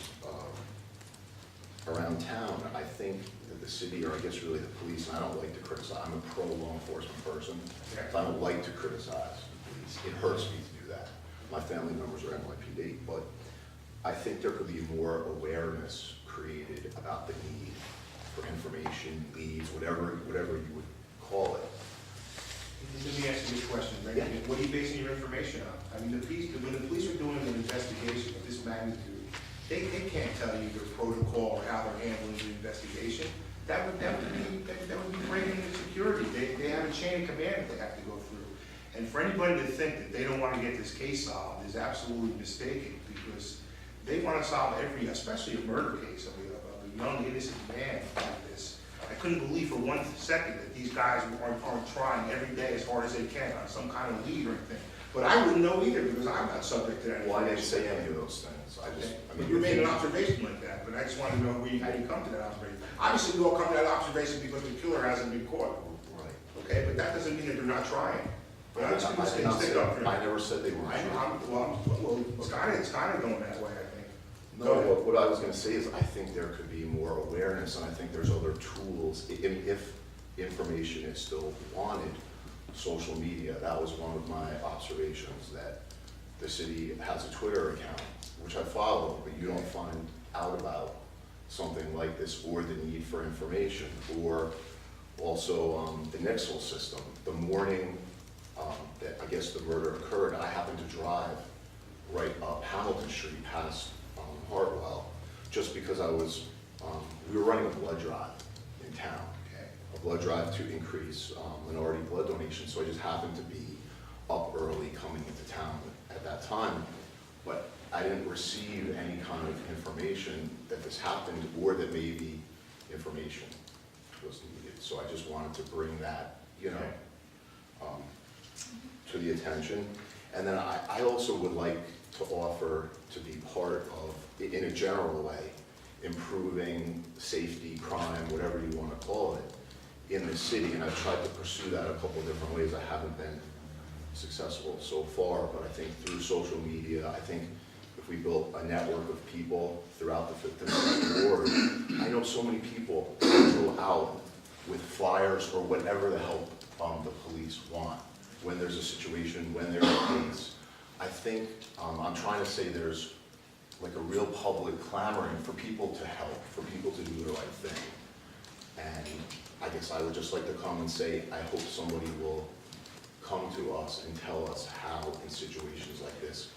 around town. I think that the city, or I guess really the police, and I don't like to criticize, I'm a pro-law enforcement person, so I don't like to criticize the police. It hurts me to do that. My family members are NYPD, but I think there could be more awareness created about the need for information, leads, whatever you would call it. Let me ask you this question, right? Yeah. What are you basing your information on? I mean, when the police are doing an investigation of this magnitude, they can't tell you their protocol or how they're handling the investigation. That would be breaking the security. They have a chain of command that they have to go through. And for anybody to think that they don't want to get this case solved is absolutely mistaken, because they want to solve every, especially a murder case of a young innocent man like this. I couldn't believe for 1 second that these guys aren't trying every day as hard as they can on some kind of lead or anything. But I wouldn't know either, because I'm not subject to that. Well, I didn't say any of those things. I mean, You made an observation like that, but I just wanted to know how you come to that observation. Obviously, we all come to that observation because the killer hasn't been caught, Right. okay? But that doesn't mean that they're not trying. But I'm just I gonna did not stick say- up for them. I never said they were I- trying. Well, it's kind of going that way, I think. No, what I was gonna say is, I think there could be more awareness, and I think there's other tools, if information is still wanted. Social media, that was one of my observations, that the city has a Twitter account, which I follow, but you don't find out about something like this, or the need for information, or also the Nixle system. The morning that I guess the murder occurred, I happened to drive right up Hamilton Street past Hartwell, just because we were running a blood drive in town. Okay. A blood drive to increase minority blood donation, so I just happened to be up early coming into town at that time. But I didn't receive any kind of information that this happened, or that maybe information was needed. So I just wanted to bring that, to the attention. And then I also would like to offer to be part of, in a general way, improving safety, crime, whatever you want to call it, in the city. And I've tried to pursue that a couple of different ways. I haven't been successful so far, but I think through social media, I think if we built a network of people throughout the Fifth Ward, I know so many people go out with flyers or whatever the help the police want when there's a situation, when there's a case. I think, I'm trying to say there's like a real public clamoring for people to help, for people to do the right thing. And I guess I would just like to come and say, I hope somebody will come to us and tell us how, in situations like this,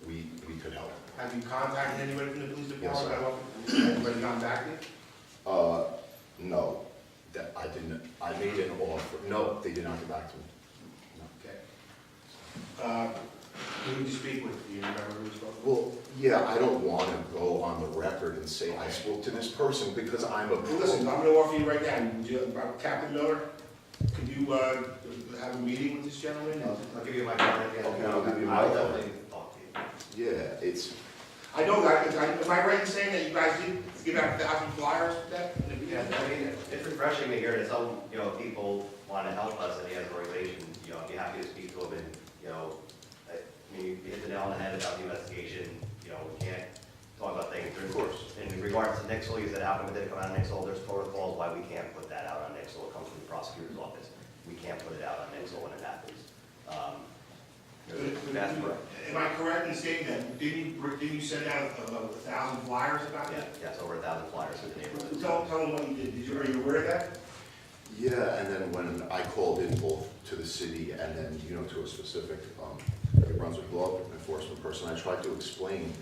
we could help. Have you contacted anybody from the police Yes, department? sir. Has anybody gotten back to you? No, that I didn't, I made an offer. No, they did not get back to me. Okay. Who did you speak with? Do you remember who you spoke with? Well, yeah, I don't want to go on the record and say I spoke to this person because I'm a. Well, listen, I'm gonna offer you right now, would you, Captain Miller, could you, have a meeting with this gentleman? I'll give you my card again. Okay, I'll give you my I'll card. definitely talk to you. Yeah, it's, I know that, am I right in saying that you guys did give out 1,000 flyers with that? Yeah, I mean, it's refreshing to hear that some, people want to help us and he has an organization, I'd be happy to speak to him and, I mean, you hit the nail on the head about the investigation, we can't talk about things. Of course. In regards to Nixle, you said how come it didn't come out of Nixle, there's protocols why we can't put that out on Nixle, it comes from the prosecutor's office. We can't put it out on Nixle when it happens. That's correct. Am I correct in saying that, didn't you send out 1,000 flyers about Yeah, that? that's over 1,000 flyers in the neighborhood. Tell them what you did, are you aware of that? yeah, and then when I called in both to the city and then, to a specific New Brunswick law enforcement person, I tried to explain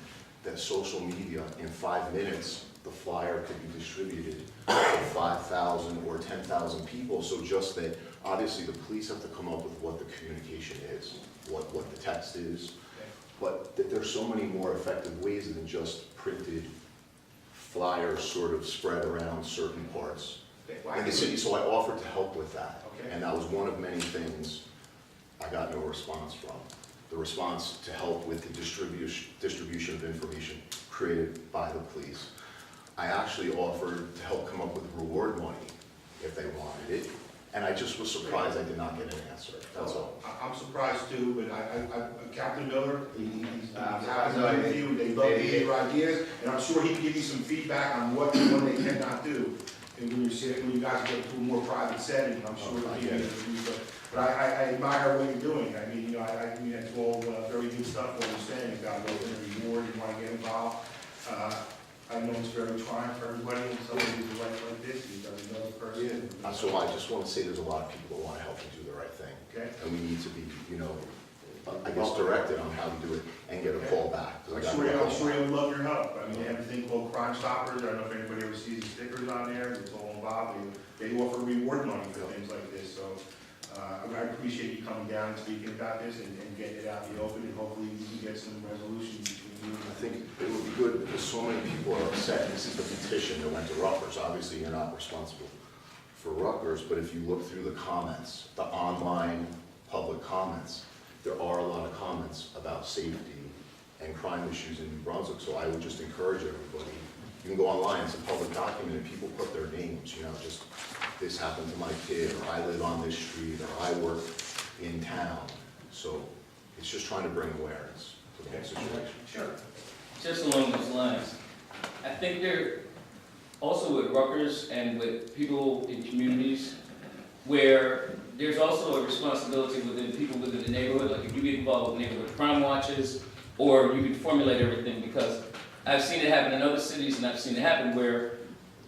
that social media, in 5 minutes, the flyer could be distributed to 5,000 or 10,000 people. So just that, obviously, the police have to come up with what the communication is, what the text is, but that there's so many more effective ways than just printed flyers sort of spread around certain parts in the city. So I offered to help with that. Okay. And that was one of many things I got no response from. The response to help with the distribution of information created by the police. I actually offered to help come up with reward money if they wanted it, and I just was surprised I did not get an answer, that's all. I'm surprised too, but Captain Miller, he's happy so with you, they love to hear your ideas, and I'm sure he can give you some feedback on what they cannot do. And when you guys get to a more private setting, I'm sure he'll give you the But I admire what you're doing. I mean, I mean, that's all very good stuff, what you're saying, about a reward, you want to get involved. I know it's very trying for everybody, and somebody who's like this, he doesn't know the person. So I just want to say there's a lot of people that want to help and do the right thing. Okay. And we need to be, I guess, directed on how to do it and get a call back. 'cause I got a I'm call sure back. you'll love your help. I mean, they have a thing called Crime Stoppers. I don't know if anybody ever sees the stickers on there. It's all involved. They offer reward money for things like this. So I appreciate you coming down and speaking about this and getting it out in the open. And hopefully we can get some resolution between you I think it would be good because so many people are upset. This is the petition that went to Rutgers. Obviously, you're not responsible for Rutgers, but if you look through the comments, the online public comments, there are a lot of comments about safety and crime issues in New Brunswick. So I would just encourage everybody, you can go online, it's a public document, and people put their names, you know, just this happened to my kid, or I live on this street, or I work in town. So it's just trying to bring awareness to the whole situation. Sure. Just along those lines, I think there, also with Rutgers and with people in communities, where there's also a responsibility within people within the neighborhood, like if you get involved with neighborhood crime watches, or you can formulate everything, because I've seen it happen in other cities, and I've seen it happen where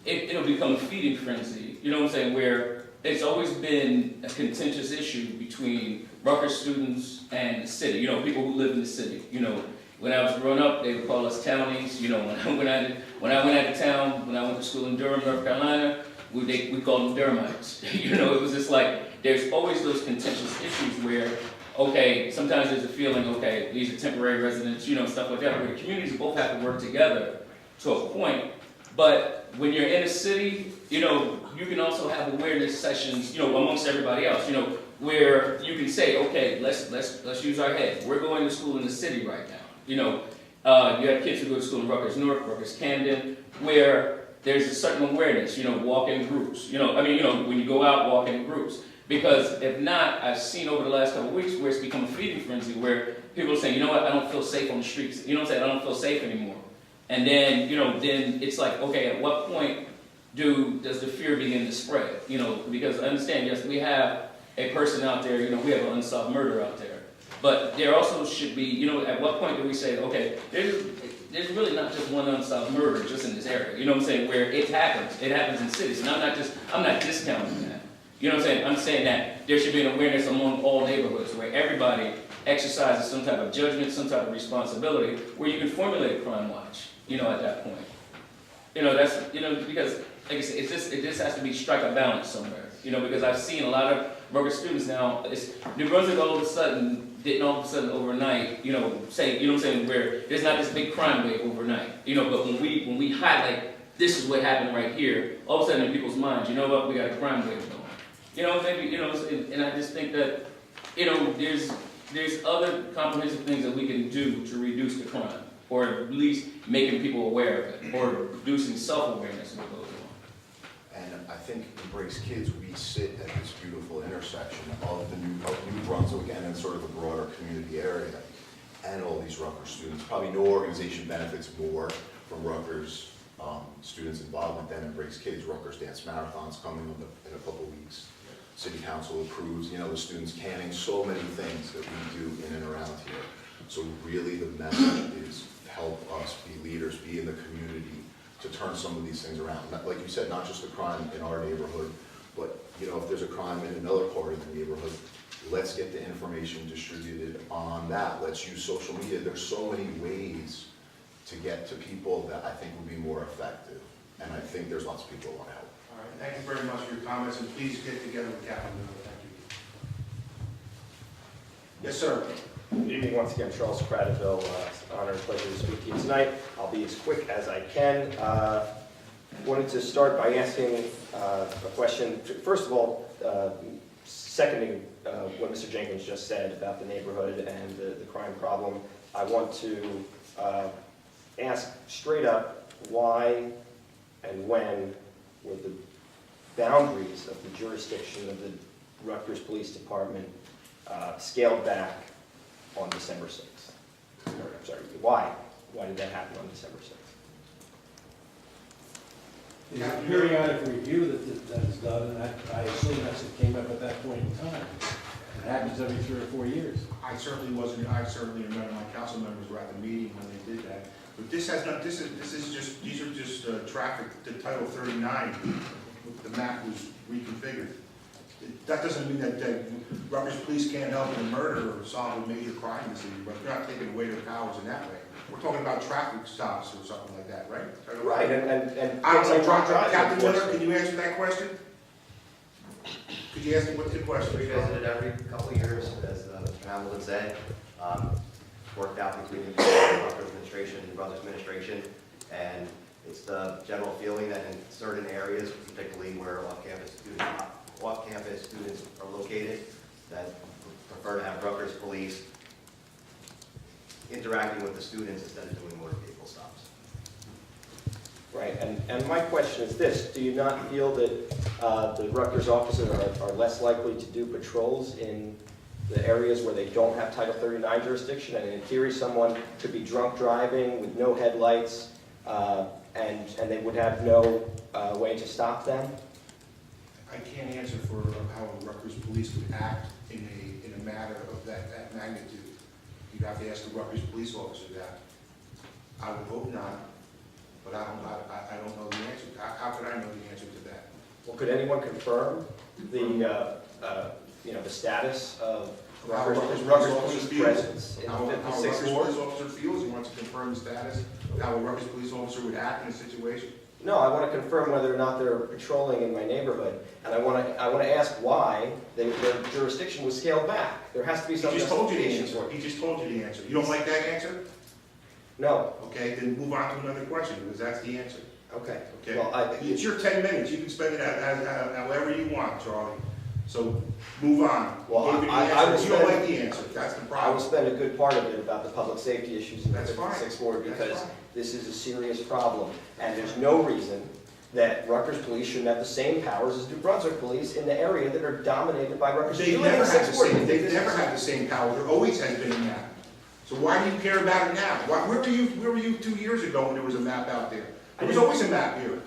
it'll become a feeding frenzy, you know what I'm saying, where it's always been a contentious issue between Rutgers students and the city, you know, people who live in the city, you know. When I was growing up, they would call us townies, you know, when I went out of town, when I went to school in Durham, North Carolina, we called them Durhamites. You know, it was just like, there's always those contentious issues where, okay, sometimes there's a feeling, okay, these are temporary residents, you know, stuff like that, where the communities both have to work together to a point. But when you're in a city, you know, you can also have awareness sessions, you know, amongst everybody else, you know, where you can say, okay, let's use our head. We're going to school in the city right now. You know, you have kids who go to school in Rutgers North, Rutgers Camden, where there's a certain awareness, you know, walk in groups. You know, I mean, you know, when you go out, walk in groups. Because if not, I've seen over the last couple of weeks where it's become a feeding frenzy, where people are saying, you know what, I don't feel safe on the streets. You know what I'm saying? I don't feel safe anymore. And then, you know, then it's like, okay, at what point does the fear begin to spread? You know, because I understand, yes, we have a person out there, you know, we have an unsolved murder out there. But there also should be, you know, at what point do we say, okay, there's really not just one unsolved murder just in this area, you know what I'm saying, where it happens in cities, and I'm not discounting that. You know what I'm saying? I'm saying that there should be an awareness among all neighborhoods where everybody exercises some type of judgment, some type of responsibility, where you can formulate a crime watch, you know, at that point. You know, that's, you know, because, like I said, it just has to be strike a balance somewhere, you know, because I've seen a lot of Rutgers students now, New Brunswick didn't all of a sudden overnight, you know, say, you know what I'm saying, where there's not this big crime wave overnight, you know, but when we highlight, this is what happened right here, all of a sudden in people's minds, you know what, we got a crime wave going. You know, maybe, you know, and I just think that, you know, there's other comprehensive things that we can do to reduce the crime, or at least making people aware of it, or reducing self-awareness of what goes on. And I think in Breaks Kids, we sit at this beautiful intersection of New Brunswick and then sort of the broader community area, and all these Rutgers students. Probably no organization benefits more from Rutgers students' involvement than in Breaks Kids. Rutgers Dance Marathon's coming in a couple weeks. City Council approves, you know, the students canning, so many things that we do in and around here. So really the message is help us be leaders, be in the community, to turn some of these things around. Like you said, not just the crime in our neighborhood, but, you know, if there's a crime in another part of the neighborhood, let's get the information distributed on that. Let's use social media. There's so many ways to get to people that I think would be more effective. And I think there's lots of people who want to help. All right, thank you very much for your comments, and please get together with Captain Miller. Thank you. Yes, sir. Good evening once again, Charles Cradaville. It's an honor and pleasure to speak to you tonight. I'll be as quick as I can. Wanted to start by asking a question. First of all, seconding what Mr. Jenkins just said about the neighborhood and the crime problem, I want to ask straight up why and when were the boundaries of the jurisdiction of the Rutgers Police Department scaled back on December 6th? I'm sorry, why? Why did that happen on December 6th? There's a periodic review that is done, and I assume that's what came up at that point in time. It happens every 3 or 4 years. I certainly remember my council members were at the meeting when they did that. But this has not, these are just traffic to Title 39. The map was reconfigured. That doesn't mean that Rutgers police can't help in a murder or solve a major crime in the city, but they're not taking away their powers in that way. We're talking about traffic stops or something like that, right? Right, and. I don't know, drunk driving Captain Miller, enforcement. can you answer that question? Could you ask me what's the question? We visit it every couple of years, as Mr. Hamilton said. Worked out between the Rutgers administration and the Brothers administration. And it's the general feeling that in certain areas, particularly where off-campus students are located, that prefer to have Rutgers police interacting with the students instead of doing motor vehicle stops. Right, and my question is this: do you not feel that the Rutgers officers are less likely to do patrols in the areas where they don't have Title 39 jurisdiction? And in theory, someone could be drunk driving with no headlights, and they would have no way to stop them? I can't answer for how Rutgers police would act in a matter of that magnitude. You'd have to ask the Rutgers police officer that. I would hope not, but I don't know the answer. How could I know the answer to that? Well, could anyone confirm the status of How Rutgers Rutgers police feels. presence in How a 56th Rutgers Ward? police officer feels, he wants to confirm the status of how a Rutgers police officer would act in a situation. No, I want to confirm whether or not they're patrolling in my neighborhood, and I want to ask why their jurisdiction was scaled back. There has to be some He just told you the justification answer. for it. He just told you the answer. You don't like that answer? No. Okay, then move on to another question, because that's the answer. Okay. Okay? Well, It's your 10 minutes. You can spend it however you want, Charlie. So move on. Well, He gave you the I answer. will You don't spend- like the answer. That's the I will problem. spend a good part of it about the public safety issues in the That's fine. 56th Ward, That's because fine. this is a serious problem, and there's no reason that Rutgers police shouldn't have the same powers as New Brunswick police in the area that are dominated by Rutgers. They've You live in never had the 6th Ward. same, they've never had the same power. There always has been a map. So why do you care about it now? Where were you 2 years ago when there was a map out there? There was always a map here.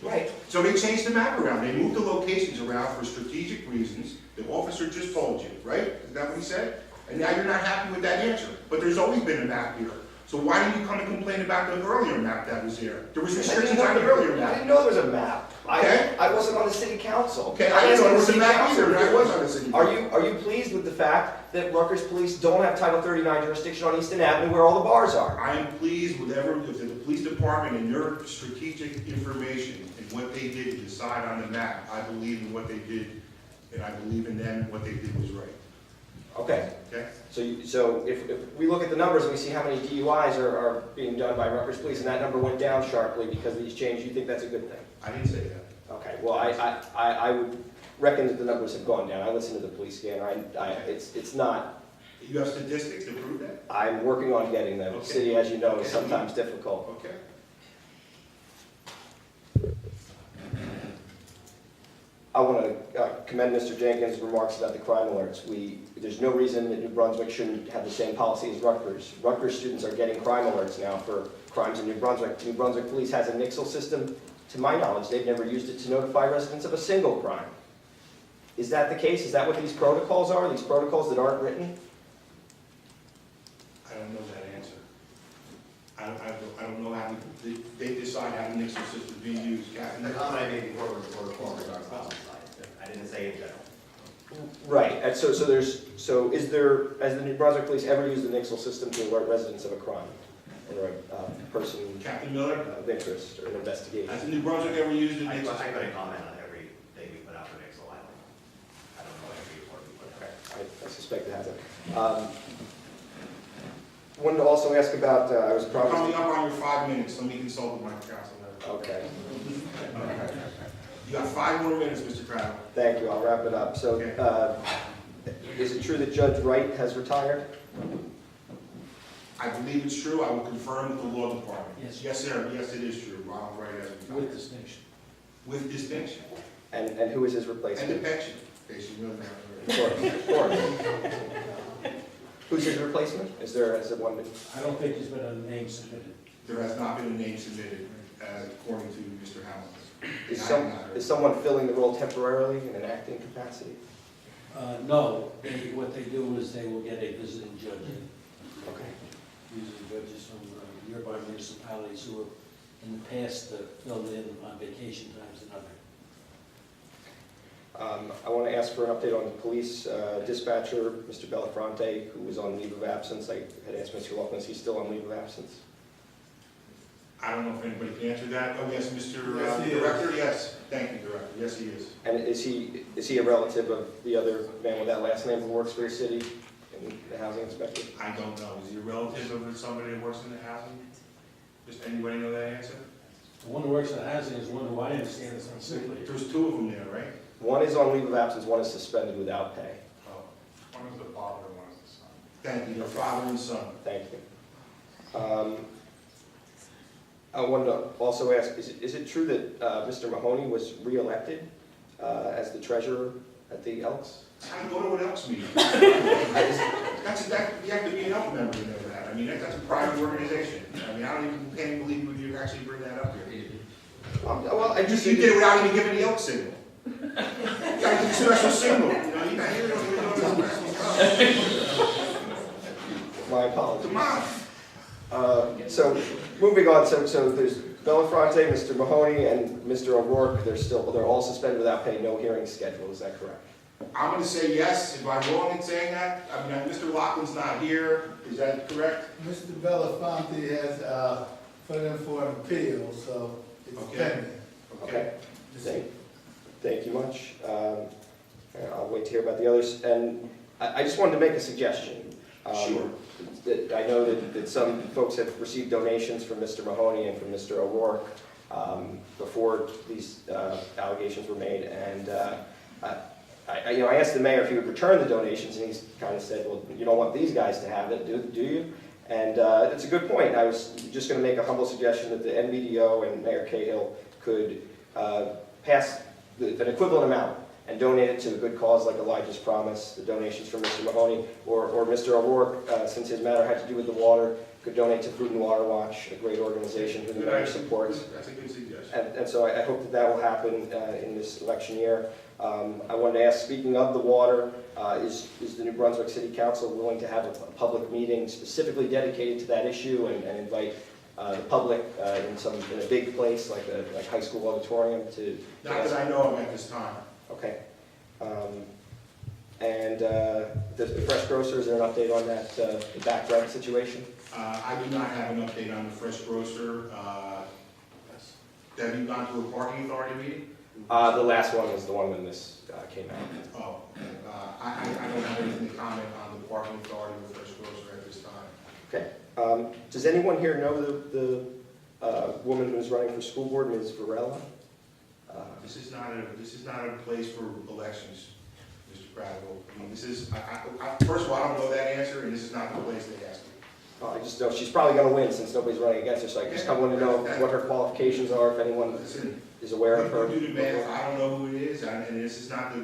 Right. So they changed the map around. They moved the locations around for strategic reasons. The officer just told you, right? Is that what he said? And now you're not happy with that answer. But there's always been a map here. So why didn't you come and complain about the earlier map that was there? There was restrictions on the earlier I map. didn't know there was a map. Okay. I wasn't on the city council. Okay, I didn't know there was a map council. either. I was on the city. Are you pleased with the fact that Rutgers police don't have Title 39 jurisdiction on Easton Avenue where all the bars are? I am pleased with the police department and their strategic information and what they did to decide on the map. I believe in what they did, and I believe in them, and what they did was right. Okay. Okay? So if we look at the numbers and we see how many DUIs are being done by Rutgers police, and that number went down sharply because of these changes, you think that's a good thing? I didn't say that. Okay, well, I would reckon that the numbers have gone down. I listen to the police scanner. It's not, You have statistics to prove that? I'm working on getting them. The Okay. city, as you know, is Okay. sometimes difficult. Okay. I want to commend Mr. Jenkins' remarks about the crime alerts. There's no reason that New Brunswick shouldn't have the same policy as Rutgers. Rutgers students are getting crime alerts now for crimes in New Brunswick. New Brunswick police has a Nixle system. To my knowledge, they've never used it to notify residents of a single crime. Is that the case? Is that what these protocols are, these protocols that aren't written? I don't know that answer. I don't know how they decide how the Nixon system is being used. Captain? The comment I made before was protocol regards to side. I didn't say in general. Right, and so is there, has the New Brunswick police ever used the Nixle system to alert residents of a crime? Or a person Captain Miller? of interest or an investigation? Has the New Brunswick ever used the I Nixon? couldn't comment on every thing we put out for Nixle Island. I don't know every report we put out. I suspect it hasn't. Wanted to also ask about, I was Coming promised. up on your 5 minutes, let me consult with my counsel. Okay, You got 5 more minutes, Mr. Crowell. thank you, I'll wrap it up. So, is it true that Judge Wright has retired? I believe it's true. I will confirm with the law department. Yes. Yes, sir. Yes, it is true. Ronald Wright has retired. With distinction. With distinction. And who is his And replacement? the pension. In case you know that. Of course. Who's his replacement? Is there one? I don't think there's been a name submitted. There has not been a name submitted, according to Mr. Hamilton. Is someone filling the role temporarily in an acting capacity? No, what they do is they will get a visiting judge in. Okay. Usually judges from nearby municipalities who have in the past filled in on vacation times and other. I want to ask for an update on the police dispatcher, Mr. Belafonte, who was on leave of absence. I had asked Mr. Laughlin, is he still on leave of absence? I don't know if anybody can answer that. Oh, yes, Mr. Yes, he is. Director, yes. Thank you, Director. Yes, he is. And is he a relative of the other man with that last name who works for your city and the housing inspector? I don't know. Is he a relative of somebody that works in the housing? Just anybody know that answer? The one who works in housing is one who I understand is on sick leave. There's two of them there, right? One is on leave of absence, one is suspended without pay. Oh. One is the father and one is the son. Thank you. Your father and son. Thank you. I wanted to also ask, is it true that Mr. Mahoney was re-elected as the treasurer at the Elks? I go to an Elks meeting. You have to be an Elks member to know that. I mean, that's a private organization. I mean, can't even believe you actually bring that up here. Well, I just You did it without even giving the Elks signal. You gotta get a special signal, you know, you gotta hear it. My apologies. Come on. So, moving on, so there's Belafonte, Mr. Mahoney, and Mr. O'Rourke. They're all suspended without pay, no hearing scheduled, is that correct? I'm gonna say yes. Am I wrong in saying that? I mean, Mr. Laughlin's not here. Is that correct? Mr. Belafonte has put in for an appeal, so it's Okay. pending. Okay. Thank you much. I'll wait to hear about the others. And I just wanted to make a suggestion. Sure. I know that some folks have received donations from Mr. Mahoney and from Mr. O'Rourke before these allegations were made. And I asked the mayor if he would return the donations, and he's kind of said, well, you don't want these guys to have it, do you? And it's a good point. I was just going to make a humble suggestion that the NBDO and Mayor Cahill could pass an equivalent amount and donate it to a good cause like Elijah's Promise, the donations from Mr. Mahoney, or Mr. O'Rourke, since his matter had to do with the water, could donate to Food and Water Watch, a great organization who the mayor supports. That's a good suggestion. And so I hope that will happen in this election year. I wanted to ask, speaking of the water, is the New Brunswick City Council willing to have a public meeting specifically dedicated to that issue and invite the public in a big place like high school auditorium to? Not that I know of at this time. Okay. And the Fresh Grocer, is there an update on that, the back rent situation? I do not have an update on the Fresh Grocer. Have you gone to a parking authority meeting? The last one was the one when this came out. Oh, I don't have anything to comment on the parking authority or Fresh Grocer at this time. Okay. Does anyone here know the woman who's running for school board, Ms. Varela? This is not a place for elections, Mr. Prattville. I mean, this is, first of all, I don't know that answer, and this is not the place to ask me. I just know she's probably going to win since nobody's running against her, so I just kind of want to know what her qualifications are, if anyone is aware of her. You do the math, I don't know who it is, and this is not the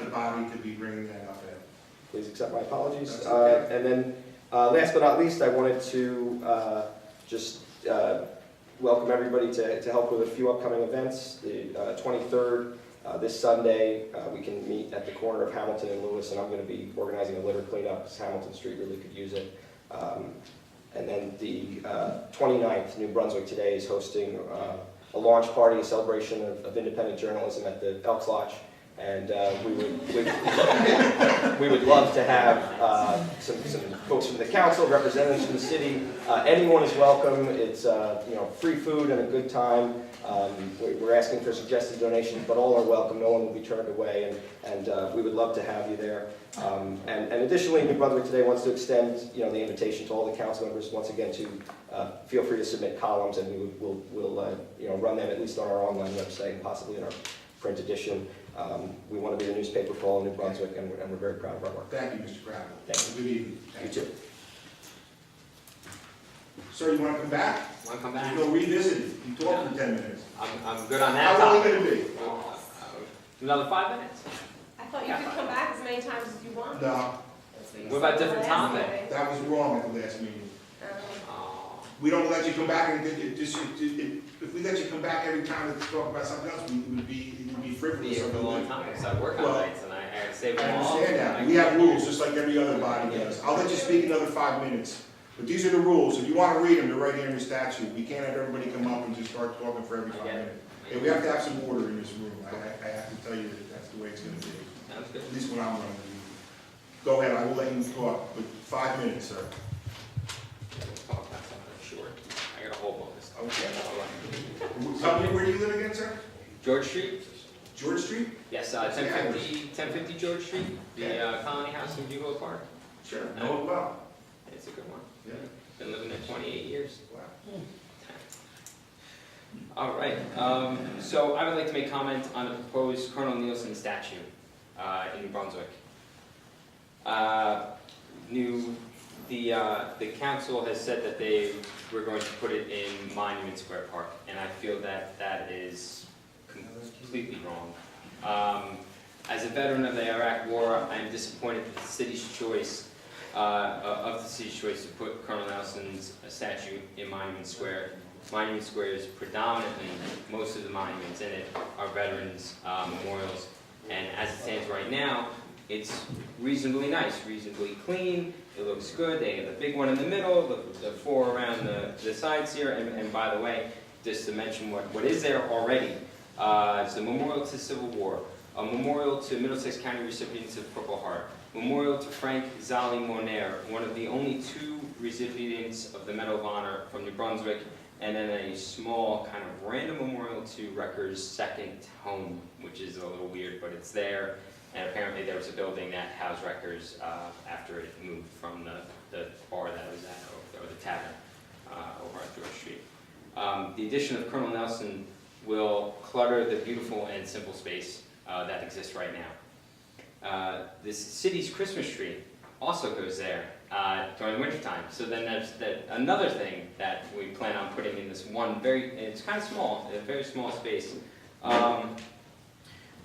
body to be bringing that up at. Please accept my apologies. That's okay. And then, last but not least, I wanted to just welcome everybody to help with a few upcoming events. The 23rd, this Sunday, we can meet at the corner of Hamilton and Lewis, and I'm going to be organizing a litter cleanup because Hamilton Street really could use it. And then the 29th, New Brunswick Today is hosting a launch party, a celebration of independent journalism at the Elks Lodge. And we would love to have some folks from the council, representatives from the city. Anyone is welcome. It's free food and a good time. We're asking for suggested donations, but all are welcome. No one will be turned away, and we would love to have you there. And additionally, New Brunswick Today wants to extend the invitation to all the council members once again to feel free to submit columns, and we'll run them at least on our online website and possibly in our print edition. We want to be the newspaper for all of New Brunswick, and we're very proud of our work. Thank you, Mr. Prattville. Thank Good evening. You too. Sir, you want to come back? Want to come back? We'll revisit it. You talk for 10 minutes. I'm good on that How long topic. are you going to be? Another 5 minutes. I thought you could come back as many times as you want. No, That's you What about said different last topic? meeting. that was wrong at the last meeting. Oh. We don't let you come back and if we let you come back every time to talk about something else, it would be Be frivolous. here for a long time, because I work on Well, nights and I save I them all. understand that. We have rules, just like every other body does. I'll let you speak another 5 minutes. But these are the rules. If you want to read them, they're right here in the statute. We can't have everybody come up and just start talking for every 5 minutes. Yeah, we have to have some order in this room. I have to tell you that that's the way it's gonna be, Sounds good. at least when I'm running. Go ahead, I will let you talk, but 5 minutes, sir. Talk about something short. I got a whole book of stuff. Okay. Tell me, where do you live again, sir? George Street? George Street? Yes, 1050 George Street, the Colony House in Bugle Park. Sure, know it well. It's a good one. Yeah. Been living there 28 years. Wow. All right, so I would like to make comment on the proposed Colonel Nielsen statue in New Brunswick. The council has said that they were going to put it in Monument Square Park, and I feel that that is completely wrong. As a veteran of the Iraq War, I am disappointed that the city's choice to put Colonel Nelson's statue in Monument Square. Monument Square is predominantly, most of the monuments in it are veterans' memorials, and as it stands right now, it's reasonably nice, reasonably clean, it looks good, they have the big one in the middle, the four around the sides here, and by the way, just to mention what is there already, it's a memorial to the Civil War, a memorial to Middlesex County recipients of Purple Heart, memorial to Frank Zali Moner, one of the only 2 recipients of the Medal of Honor from New Brunswick, and then a small kind of random memorial to Recker's second home, which is a little weird, but it's there. And apparently there was a building that housed Recker's after it moved from the bar that it was at, or the tavern over on George Street. The addition of Colonel Nelson will clutter the beautiful and simple space that exists right now. This city's Christmas tree also goes there during the wintertime. So then there's another thing that we plan on putting in this one it's kind of small, a very small space.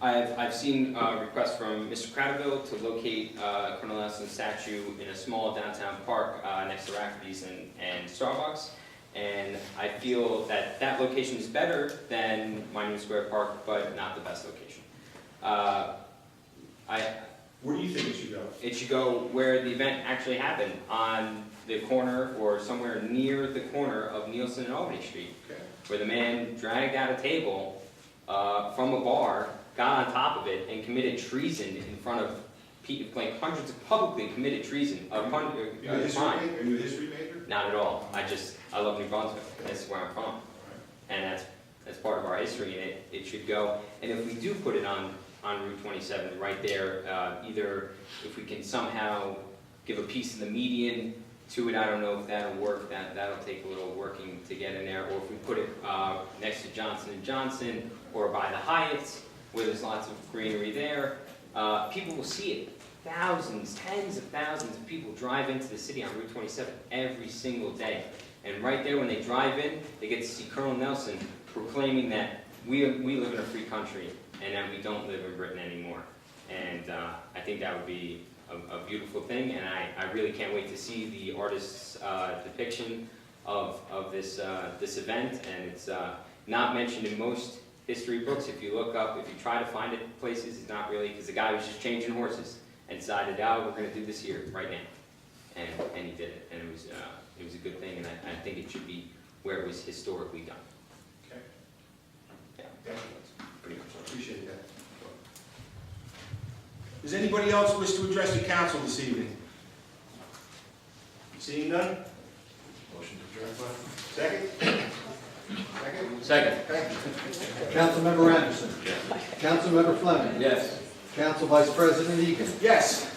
I've seen requests from Mr. Cradaville to locate Colonel Nelson's statue in a small downtown park next to Rafferty's and Starbucks. And I feel that that location is better than Monument Square Park, but not the best location. Where do you think it should go? It should go where the event actually happened, on the corner or somewhere near the corner of Nielsen and Albany Street, Okay. where the man dragged out a table from a bar, got on top of it, and committed treason in front of like hundreds of publicly committed treason. Are you a history major? Not at all. I love New Brunswick. That's where I'm from, and that's part of our history, and it should go. And if we do put it on Route 27, right there, either if we can somehow give a piece of the median to it, I don't know if that'll work. That'll take a little working to get in there. Or if we put it next to Johnson & Johnson or by the Hyatts, where there's lots of greenery there, people will see it. Thousands, tens of thousands of people drive into the city on Route 27 every single day. And right there when they drive in, they get to see Colonel Nelson proclaiming that we live in a free country and that we don't live in Britain anymore. And I think that would be a beautiful thing, and I really can't wait to see the artist's depiction of this event. And it's not mentioned in most history books. If you look up, if you try to find it places, it's not really, because the guy was just changing horses and decided, oh, we're going to do this here, right now. And he did it, and it was a good thing, and I think it should be where it was historically done. Okay. Yeah, Definitely. pretty much. Appreciate that. Does anybody else wish to address the council this evening? Seeing none? Motion to adjourn, Second? Second. Thank you. Councilmember Anderson. Yes. Councilmember Fleming. Yes. Council Vice President Egan. Yes.